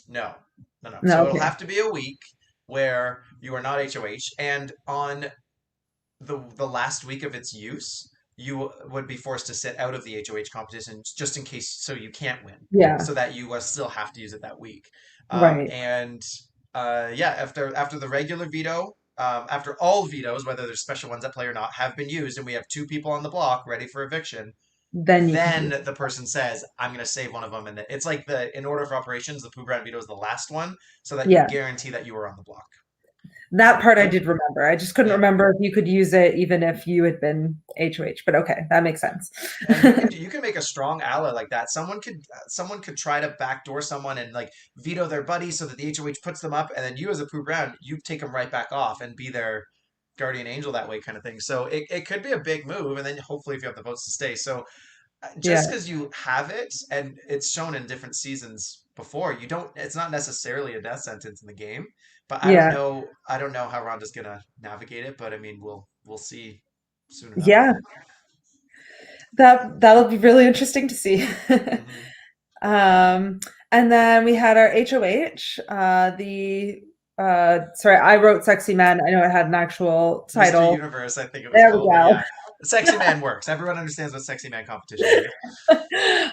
No, no, no. No, So it'll okay. have to be a week where you are not HOH, and on the last week of its use, you would be forced to sit out of the HOH competition just in case, so you can't win, Yeah, so that you still have to use it that week. right. And yeah, after the regular veto, after all vetoes, whether there's special ones at play or not, have been used, and we have two people on the block ready for eviction, Then you can then do. the person says, "I'm going to save one of them," and it's like in order for operations, the Pooh Brown veto is the last one, so that you Yeah. guarantee that you are on the block. That part I did remember. I just couldn't Yeah. remember if you could use it even if you had been HOH. But okay, that makes sense. And you can make a strong ally like that. Someone could try to backdoor someone and like veto their buddy so that the HOH puts them up, and then you as a Pooh Brown, you take them right back off and be their guardian angel that way kind of thing. So it could be a big move, and then hopefully if you have the votes to stay. So Yeah, just because you have it and it's shown in different seasons before, you don't. It's not necessarily a death sentence in the game. But I don't yeah, know. I don't know how Rhonda's gonna navigate it. But I mean, we'll see soon enough. yeah. That'll be really interesting to see. Hmm. Um, and then we had our HOH. Sorry, I wrote "Sexy Man." I know it had an actual Mr. title. Universe, I think it was There we called. But go. yeah, Sexy Man works. Everyone understands what Sexy Man competition is.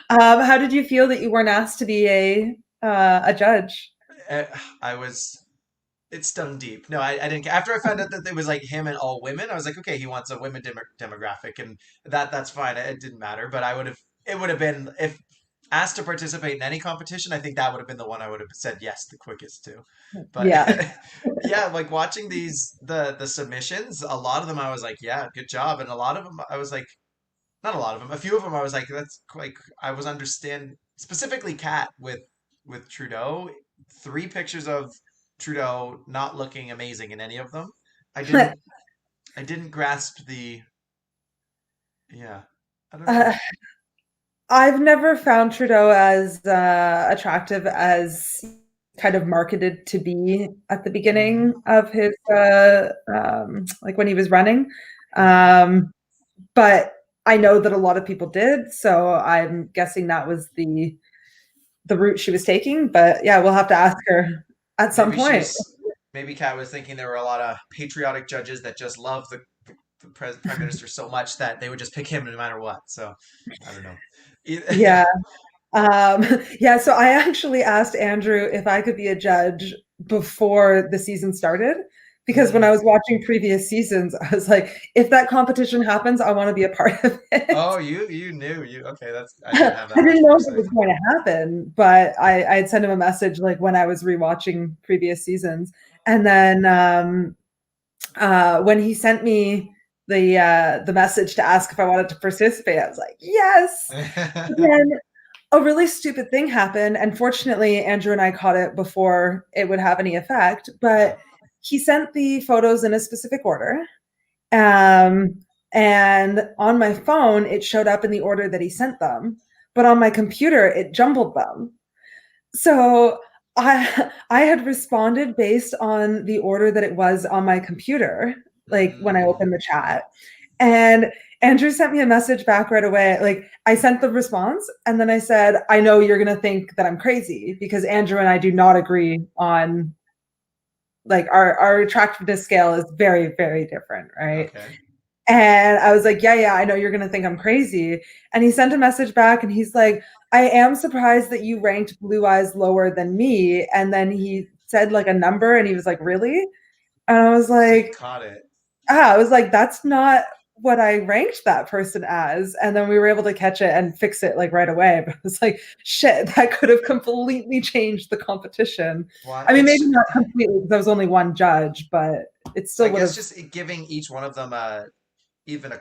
How did you feel that you weren't asked to be a judge? Uh, I was. It stung deep. No, I didn't. After I found out that it was like him and all women, I was like, okay, he wants a women demographic, and that's fine. It didn't matter. But it would have been if asked to participate in any competition. I think that would have been the one I would have said yes the quickest to. But Yeah. yeah, like watching the submissions, a lot of them I was like, yeah, good job, and a lot of them I was like, not a lot of them, a few of them I was like, that's like I was understand specifically Kat with Trudeau, three pictures of Trudeau not looking amazing in any of them. I didn't I didn't grasp the yeah. I don't know. I've never found Trudeau as attractive as kind of marketed to be at the beginning Hmm. of his like when he was running. But I know that a lot of people did, so I'm guessing that was the route she was taking. But yeah, we'll have to ask her at some Maybe she point. was maybe Kat was thinking there were a lot of patriotic judges that just love the prime minister so much that they would just pick him no matter what. So I don't know. Yeah. Yeah. Yeah, so I actually asked Andrew if I could be a judge before the season started, because when I Hmm. was watching previous seasons, I was like, if that competition happens, I want to be a part of it. Oh, you knew you okay. That's I I didn't have that much didn't know if it foresight. was going to happen, but I had sent him a message like when I was rewatching previous seasons. And then when he sent me the message to ask if I wanted to participate, I was like, yes. And then a really stupid thing happened. And fortunately, Andrew and I caught it before it would have any effect. Yeah. But he sent the photos in a specific order. And on my phone, it showed up in the order that he sent them. But on my computer, it jumbled them. So I had responded based on the order that it was on my computer, like when I opened the chat. And Andrew sent me a message back right away. Like I sent the response and then I said, I know you're going to think that I'm crazy because Andrew and I do not agree on like our attractiveness scale is very, very different. Right. Okay. And I was like, yeah, I know you're going to think I'm crazy. And he sent a message back and he's like, I am surprised that you ranked Blue Eyes lower than me. And then he said like a number and he was like, really? And I was like, caught it. I was like, that's not what I ranked that person as. And then we were able to catch it and fix it like right away. But I was like, shit, that could have completely changed the competition. Well, I mean, maybe not completely because there was only one judge, but it still would have. I guess just giving each one of them even a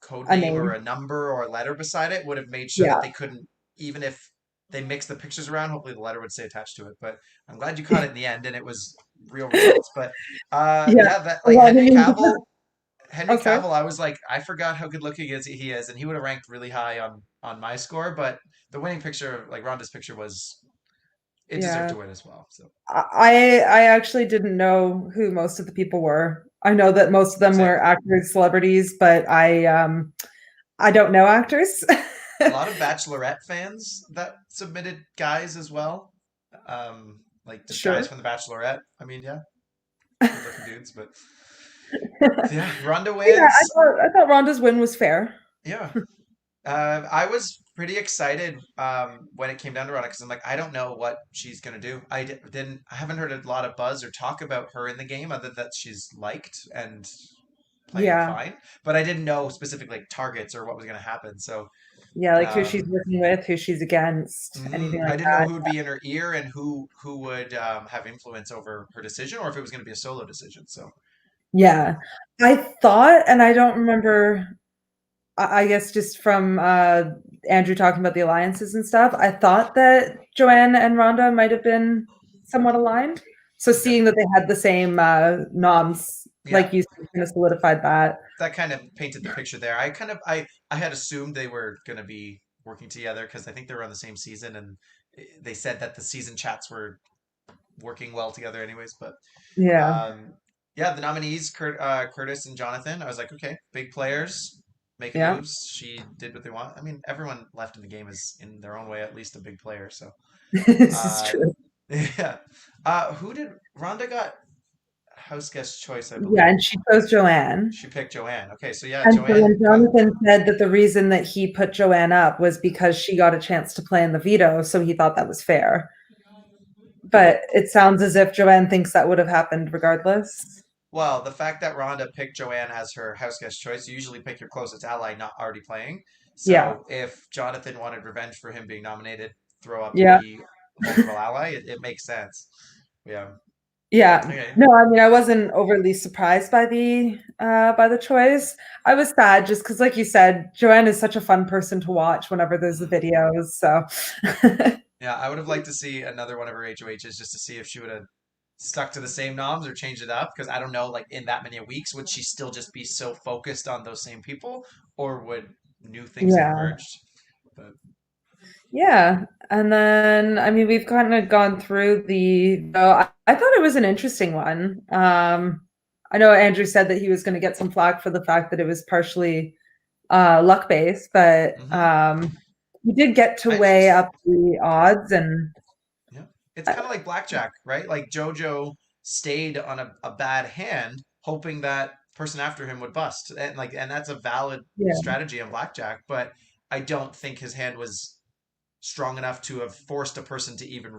code name or a number or a letter beside it would have made sure that they couldn't, even if they mixed the pictures around, hopefully the letter would stay attached to it. But I'm glad you caught it in the end and it was real results. But that like Henry Cavill, I was like, I forgot how good looking he is, and he would have ranked really high on my score. But the winning picture, like Rhonda's picture, it deserved to win as well. So I actually didn't know who most of the people were. I know that most of them were actors, celebrities, but I don't know actors. A lot of Bachelorette fans that submitted guys as well, like just guys from the Bachelorette. I mean, yeah, good looking dudes, but yeah, Rhonda wins. Yeah, I thought Rhonda's win was fair. Yeah, I was pretty excited when it came down to Rhonda because I'm like, I don't know what she's gonna do. I haven't heard a lot of buzz or talk about her in the game, other that she's liked and playing fine. But I didn't know specific like targets or what was gonna happen. So like who she's working with, who she's against, anything like that. I didn't know who would be in her ear and who would have influence over her decision, or if it was going to be a solo decision. So yeah, I thought, and I don't remember. I guess just from Andrew talking about the alliances and stuff, I thought that Joanne and Rhonda might have been somewhat aligned. So seeing that they had the same noms, like you said, kind of solidified that. That kind of painted the picture there. I had assumed they were going to be working together because I think they were on the same season, and they said that the season chats were working well together anyways. But the nominees, Curtis and Jonathan, I was like, okay, big players. Making moves. She did what they want. I mean, everyone left in the game is in their own way at least a big player. So this is true. Yeah. Who did Rhonda got Houseguest choice, I believe. Yeah, and she chose Joanne. She picked Joanne. Okay, so yeah, and Joanne. So Jonathan said that the reason that he put Joanne up was because she got a chance to play in the veto, so he thought that was fair. But it sounds as if Joanne thinks that would have happened regardless. Well, the fact that Rhonda picked Joanne as her Houseguest choice, you usually pick your closest ally not already playing. So if Jonathan wanted revenge for him being nominated, throw up the vulnerable ally, it makes sense. Yeah. Yeah. Okay. No, I mean, I wasn't overly surprised by the choice. I was sad just because, like you said, Joanne is such a fun person to watch whenever there's the videos. So yeah, I would have liked to see another one of her HOHs just to see if she would have stuck to the same noms or changed it up, because I don't know, like in that many weeks, would she still just be so focused on those same people, or would new things have emerged? But yeah, and then I mean we've kind of gone through I thought it was an interesting one. I know Andrew said that he was going to get some flack for the fact that it was partially luck based, but he did get to weigh up the odds, and it's kind of like blackjack, right? Like JoJo stayed on a bad hand, hoping that person after him would bust, and that's a valid strategy in blackjack. But I don't think his hand was strong enough to have forced a person to even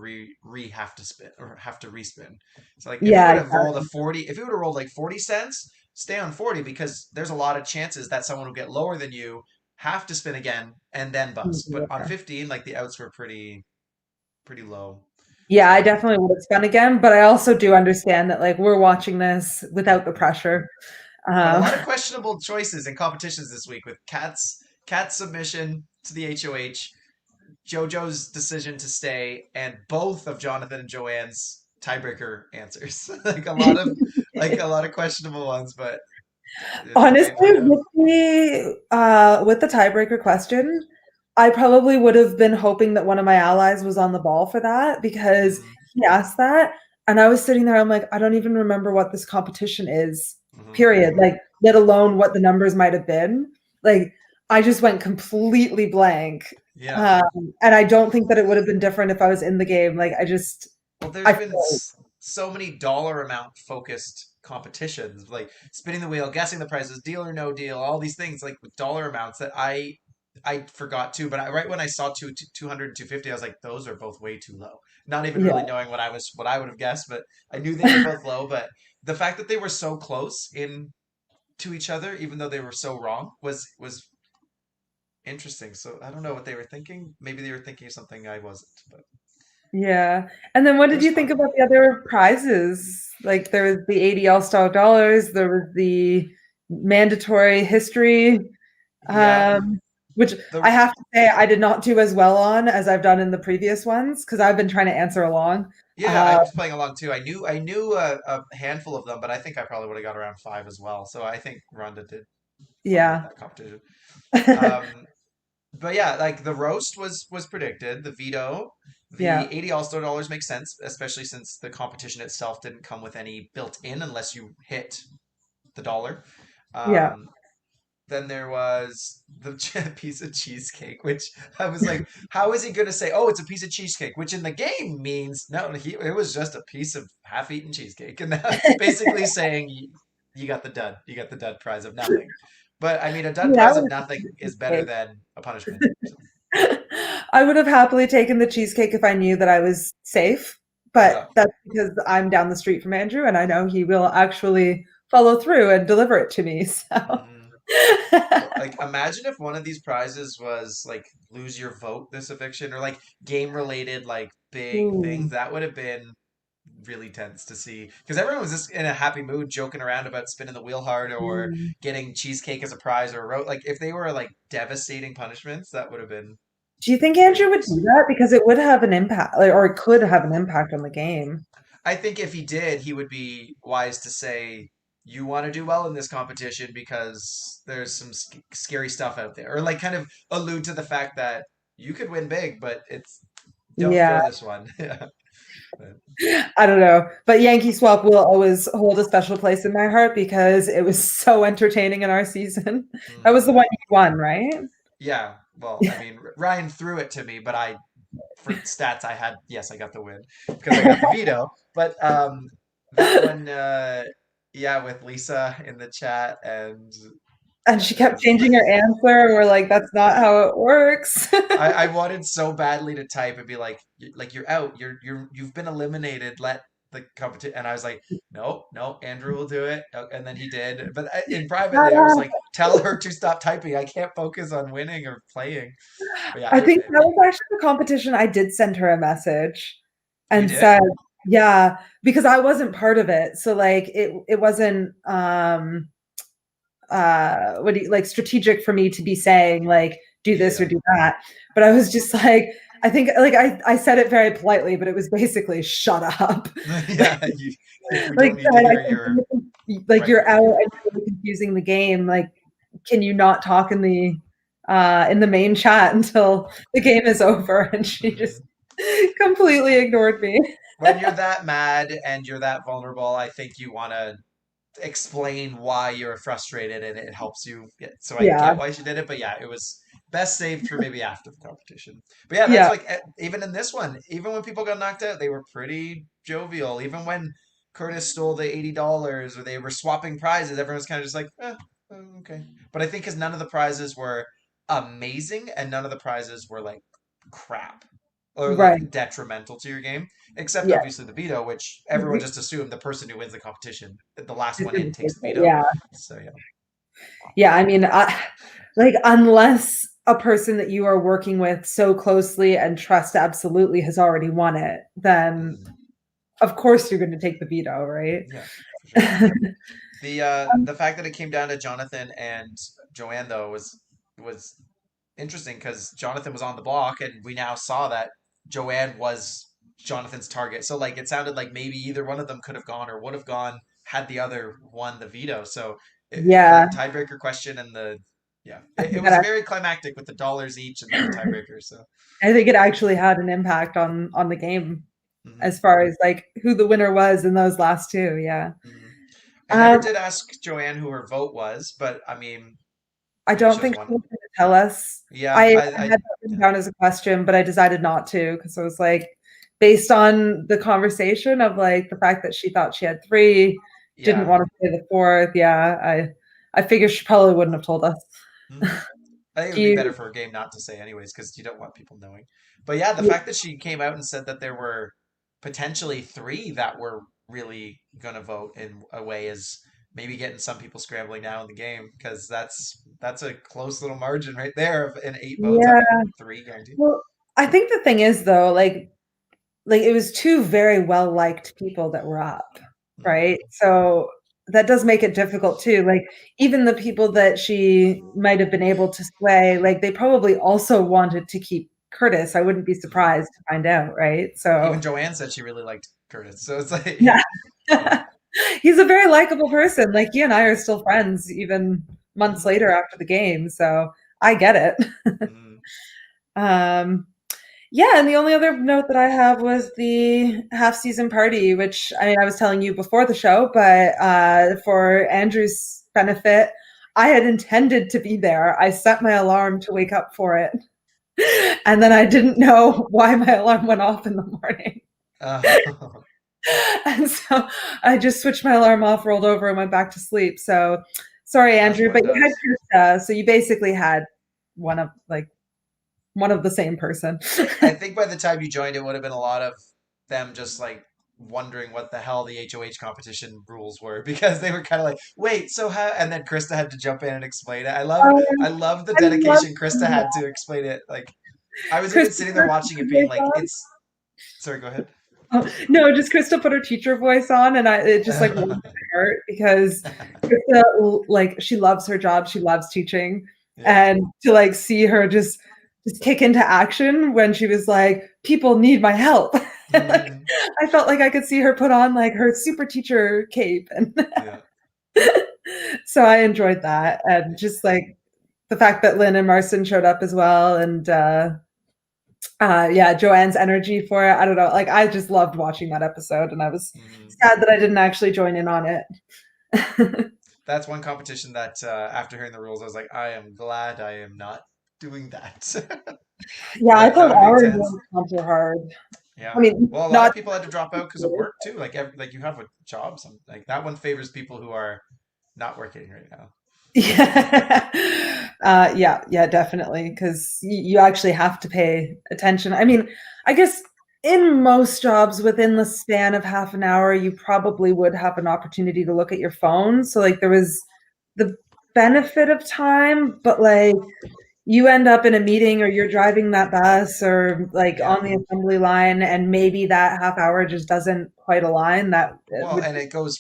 have to spin or have to respin. So like if he would have rolled a 40, if he would have rolled like 40 cents, stay on 40, because there's a lot of chances that someone will get lower than you, have to spin again, and then bust. But on 15, like the outs were pretty low. Yeah, I definitely would have spun again, but I also do understand that like we're watching this without the pressure. A lot of questionable choices and competitions this week with Kat's submission to the HOH, JoJo's decision to stay, and both of Jonathan and Joanne's tiebreaker answers. Like a lot of questionable ones, but we may Honestly, find out. with the tiebreaker question, I probably would have been hoping that one of my allies was on the ball for that because Hmm. he asked that, and I was sitting there. I'm like, I don't even remember what this competition is. Hmm. Period. Like, let alone what the numbers might have been. Like, I just went completely blank, Yeah. and I don't think that it would have been different if I was in the game. Like, Well, there's I been feel, so many dollar amount focused competitions, like spinning the wheel, guessing the prices, deal or no deal, all these things like with dollar amounts that I forgot too. But right when I saw 200 and 250, I was like, those are both way too low. Not even yeah. really knowing what I would have guessed, but I knew they were both low. But the fact that they were so close in to each other, even though they were so wrong, was interesting. So I don't know what they were thinking. Maybe they were thinking something I wasn't, but Yeah. And then what it did was you think fun. about the other prizes? Like there was the 80 All-Star dollars, there was the mandatory history, Yeah, which I the have to say I did not do as well on as I've done in the previous ones because I've been trying to answer along. Yeah, I Uh, was playing along too. I knew a handful of them, but I think I probably would have got around five as well. So I think Rhonda did fine with yeah. that competition. Um, but yeah, like the roast was predicted. The veto, the Yeah. 80 All-Star dollars makes sense, especially since the competition itself didn't come with any built in unless you hit the dollar. Yeah. Um, then there was the piece of cheesecake, which I was like, how is he going to say, oh, it's a piece of cheesecake, which in the game means no, it was just a piece of half-eaten cheesecake, and basically saying you got the dud, you got the dud prize of nothing. But I mean, a dud Yeah, I prize of would nothing is better have than a punishment. So, I would have happily taken the cheesecake if I knew that I was safe, yeah. but that's because I'm down the street from Andrew and I know he will actually follow through and deliver it to me. So Hmm. Well, like imagine if one of these prizes was like lose your vote this eviction or like game related like big things. Ooh. That would have been really tense to see because everyone was just in a happy mood joking around about spinning the wheel hard or Mm. getting cheesecake as a prize or a rote. Like if they were like devastating punishments, that would have been Do you think pretty Andrew would do nice. that? Because it would have an impact, like, or it could have an impact on the game. I think if he did, he would be wise to say, you want to do well in this competition because there's some scary stuff out there. Or like kind of allude to the fact that you could win big, but it's don't Yeah, go this one. Yeah. But, I don't know. But Yankee Swap will always hold a special place in my heart because it was so entertaining in our season. That was the mhm. one you won, right? Yeah. Well, I mean, Ryan threw it to me, but for stats, yes, I got the win because I got the veto. But that one, yeah, with Lisa in the chat, and And yeah, she it kept was. changing her answer. We're like, that's not how it works. I wanted so badly to type and be like, you're out, you've been eliminated. Let the competition. And I was like, no, no, Andrew will do it, and then he did. But in privately, I was like, tell her to stop typing. I can't focus on winning or playing. But yeah, I think that was actually the competition. I did send her a message you and did. said, yeah, because I wasn't part of it. So like it wasn't what do you like strategic for me to be saying like do this or Yeah, do that. But I was just like, I think like I said it very politely, but it was basically shut up. yeah. We Like don't need to said, hear your like right you're out wing. and you're really confusing the game. Like, can you not talk in the main chat until the game is over? And she just Mhm. completely ignored me. When you're that mad and you're that vulnerable, I think you want to explain why you're frustrated and it helps you so I Yeah, get why she did it, but yeah, it was best saved for maybe after the competition. But yeah, that's yeah, like even in this one, even when people got knocked out, they were pretty jovial. Even when Curtis stole the $80 or they were swapping prizes, everyone was kind of just like, okay. But I think because none of the prizes were amazing and none of the prizes were like crap or right. like detrimental to your game. Except Yeah, obviously the veto, which everyone just assumed the person who wins the competition, the last one in, takes the veto. yeah, So yeah. yeah. I mean, like unless a person that you are working with so closely and trust absolutely has already won it, then Mhm. of course you're going to take the veto, right? Yeah, for sure. The fact that it came down to Jonathan and Joanne though was interesting because Jonathan was on the block and we now saw that Joanne was Jonathan's target. So like it sounded like maybe either one of them could have gone or would have gone had the other won the veto. So Yeah, the tiebreaker question and I it think was that very climactic with the dollars each and then the tiebreaker. So I think it actually had an impact on the game mhm, as far as like who the winner was in those last two. Yeah. mhm. I never Um, did ask Joanne who her vote was, but I mean, I maybe don't she has think she one. was going to tell us. Yeah, I had that written yeah. down as a question, but I decided not to because I was like, based on the conversation of like the fact that she thought she had three, didn't Yeah. want to say the fourth. Yeah, I figured she probably wouldn't have told us. Mhm. I think it Do would be better you? for a game not to say anyways, because you don't want people knowing. But yeah, the Yeah, fact that she came out and said that there were potentially three that were really gonna vote in a way is maybe getting some people scrambling now in the game because that's a close little margin right there of an 8 votes out of yeah. three guaranteed. Well, I think the thing is though, like it was two very well liked people that were up, Mm, right? So that does make it difficult too. Like even the people that she might have been able to sway, like they probably also wanted to keep Curtis. I wouldn't be mm. surprised to find out, right? Even So Joanne said she really liked Curtis, so it's like yeah. yeah. He's a very likable person. Like he and I are still friends even months Mm, later after the game. So I get it. mm, Um Yeah, and the only other note that I have was the half season party, which I mean, I was telling you before the show, but for Andrew's benefit, I had intended to be there. I set my alarm to wake up for it. And then I didn't know why my alarm went off in the morning. uh, And so I just switched my alarm off, rolled over, and went back to sleep. So sorry, as Andrew, one but you had does. Krista, so you basically had one of like one of the same person. I think by the time you joined, it would have been a lot of them just like wondering what the hell the HOH competition rules were because they were kind of like, wait, so how? And then Krista had to jump in and explain it. Um, I love the I love dedication Krista had to explain it. Like, I was even sitting there Christopher watching it, being voice like, on. it's. Sorry, go ahead. Oh, no, just Krista put her teacher voice on, and it just like warmed my heart because Krista, like, she loves her job, she loves teaching, Yeah. and to like see her just kick into action when she was like, "People need my help." Like, Mhm. I felt like I could see her put on like her super teacher cape, and Yeah. so I enjoyed that, and just like the fact that Lynn and Marston showed up as well, and yeah, Joanne's energy for it. I don't know. Like I just loved watching that episode and I was Mhm. sad that I didn't actually join in on it. That's one competition that after hearing the rules, I was like, I am glad I am not doing that. Yeah, I That thought would be our intense. rules comps were hard. I Yeah. mean, Well, a lot not of people had to drop out because of work too. Like you have a job. Some like that one favors people who are not working right now. yeah. Yeah, definitely. Because you actually have to pay attention. I mean, I guess in most jobs within the span of half an hour, you probably would have an opportunity to look at your phone. So like there was the benefit of time, but like you end up in a meeting or you're driving that bus or like Yeah. on the assembly line and maybe that half hour just doesn't quite align that Well, would and it goes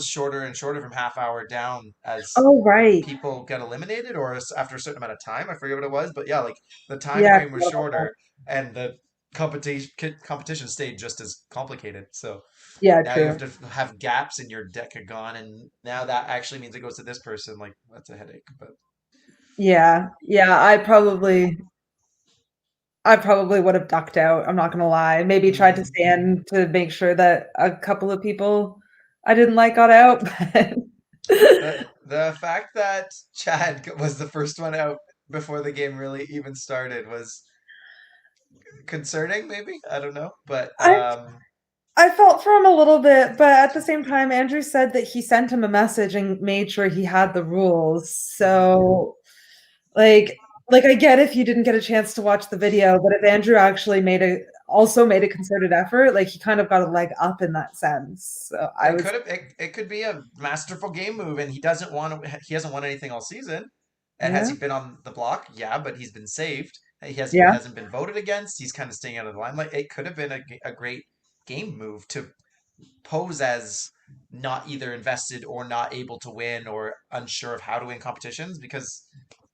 shorter and shorter from half hour down as oh right people get eliminated or after a certain amount of time. I forget what it was, but yeah, like the time yeah I frame was forgot about that. shorter and the competition stayed just as complicated. So Yeah, now you have true. to have gaps in your decagon, and now that actually means it goes to this person. Like that's a headache. But Yeah, I probably would have ducked out, I'm not gonna lie. Maybe tried to mhm. stand to make sure that a couple of people I didn't like got out, but The fact that Chad was the first one out before the game really even started was concerning, maybe. I don't know, but I I felt for him a little bit, but at the same time, Andrew said that he sent him a message and made sure he had the rules. mhm. So, like, like I get if you didn't get a chance to watch the video, but if Andrew actually made a concerted effort, like he kind of got a leg up in that sense. So I It was, could have it could be a masterful game move, and he hasn't won anything all season. And has yeah, he been on the block? Yeah, but he's been saved. He yeah, hasn't been voted against. He's kind of staying out of the limelight. It could have been a great game move to pose as not either invested or not able to win or unsure of how to win competitions because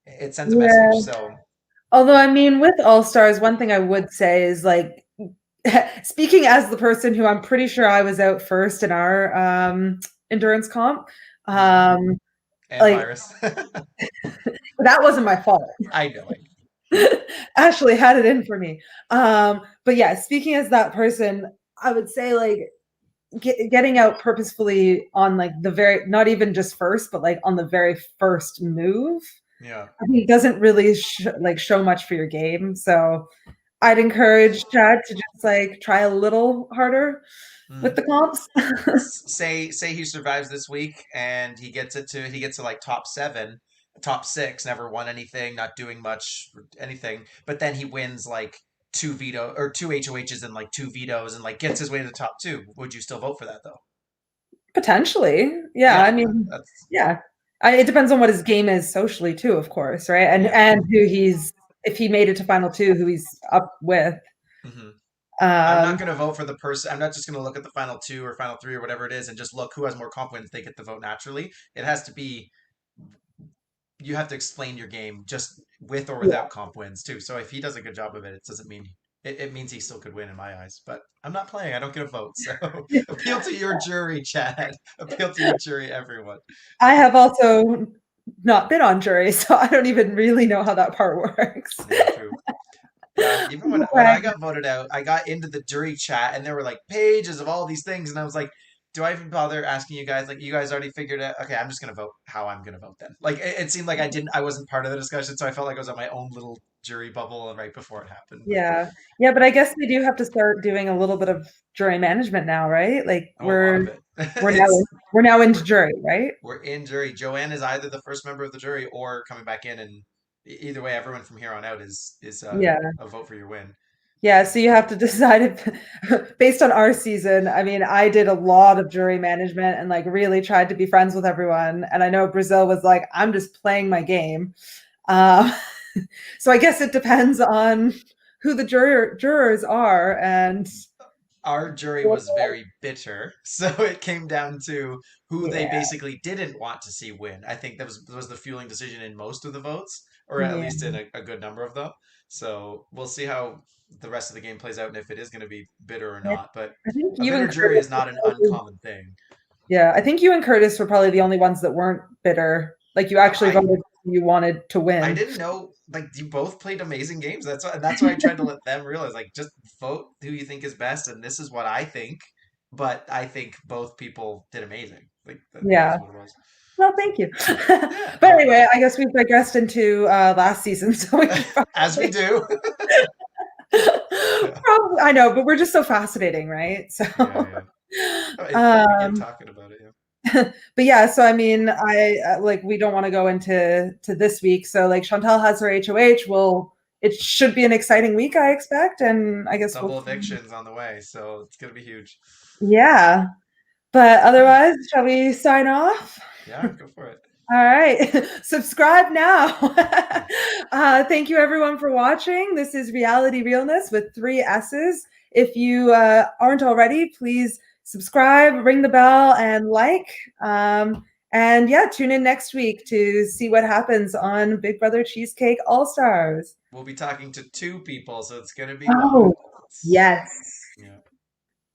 it sends a message. yeah. So Although I mean, with All Stars, one thing I would say is like speaking as the person who I'm pretty sure I was out first in our endurance comp, And like virus. that wasn't my fault. I know. Ashley had it in for me. But yeah, speaking as that person, I would say like getting out purposefully on like the very, not even just first, but like on the very first move. Yeah. I mean, it doesn't really show much for your game. So I'd encourage Chad to just like try a little harder with the comps. say he survives this week and he gets to like top 7, top 6, never won anything, not doing much anything, but then he wins like 2 HOHs and like 2 vetoes and like gets his way to the top 2. Would you still vote for that though? Potentially. Yeah. I mean, yeah. It depends on what his game is socially too, of course, right? And who if he made it to final 2, who he's up with. Mm-hmm. I'm not going to vote for the person. I'm not just going to look at the final 2 or final 3 or whatever it is and just look who has more comp wins. They get the vote naturally. It has to be, you have to explain your game just with or without comp wins too. So if he does a good job of it, it doesn't mean it means he still could win in my eyes. But I'm not playing. I don't get a vote. So appeal to your jury, Chad. Appeal to your jury, everyone. I have also not been on jury, so I don't even really know how that part works. Yeah, true. Yeah, even when I got voted out, I got into the jury chat and there were like pages of all these things, and I was like, do I even bother asking you guys? Like, you guys already figured it. Okay, I'm just gonna vote how I'm gonna vote then. Like, it seemed like I wasn't part of the discussion, so I felt like I was on my own little jury bubble right before it happened. Yeah, but I guess we do have to start doing a little bit of jury management now, right? Like we're now into jury, right? We're in jury. Joanne is either the first member of the jury or coming back in, and either way, everyone from here on out is a vote for your win. Yeah, so you have to decide if, based on our season. I mean, I did a lot of jury management and like really tried to be friends with everyone. And I know Brazil was like, I'm just playing my game. So I guess it depends on who the jurors are. And our jury was very bitter, so it came down to who they basically didn't want to see win. I think that was the fueling decision in most of the votes, or at least in a good number of them. So we'll see how the rest of the game plays out and if it is going to be bitter or not. But I think a bitter jury is not an uncommon thing. Yeah, I think you and Curtis were probably the only ones that weren't bitter. Like you actually voted you wanted to win. I didn't know. Like, you both played amazing games. That's why I tried to let them realize. Like, just vote who you think is best, and this is what I think. But I think both people did amazing. Like, that's what it was. Well, thank you. But anyway, I guess we've digressed into last season, so as we do. Probably, I know, but we're just so fascinating, right? So talking about it, but yeah, so I mean, we don't want to go into this week. So like Chantal has her HOH. It should be an exciting week, I expect, and I guess double evictions on the way, so it's gonna be huge. Yeah, but otherwise, shall we sign off? Yeah, go for it. All right, subscribe now. Thank you everyone for watching. This is Reality Realness with 3 S's. If you aren't already, please subscribe, ring the bell, and like. And yeah, tune in next week to see what happens on Big Brother Cheesecake Allstars. We'll be talking to 2 people, so it's going to be yes.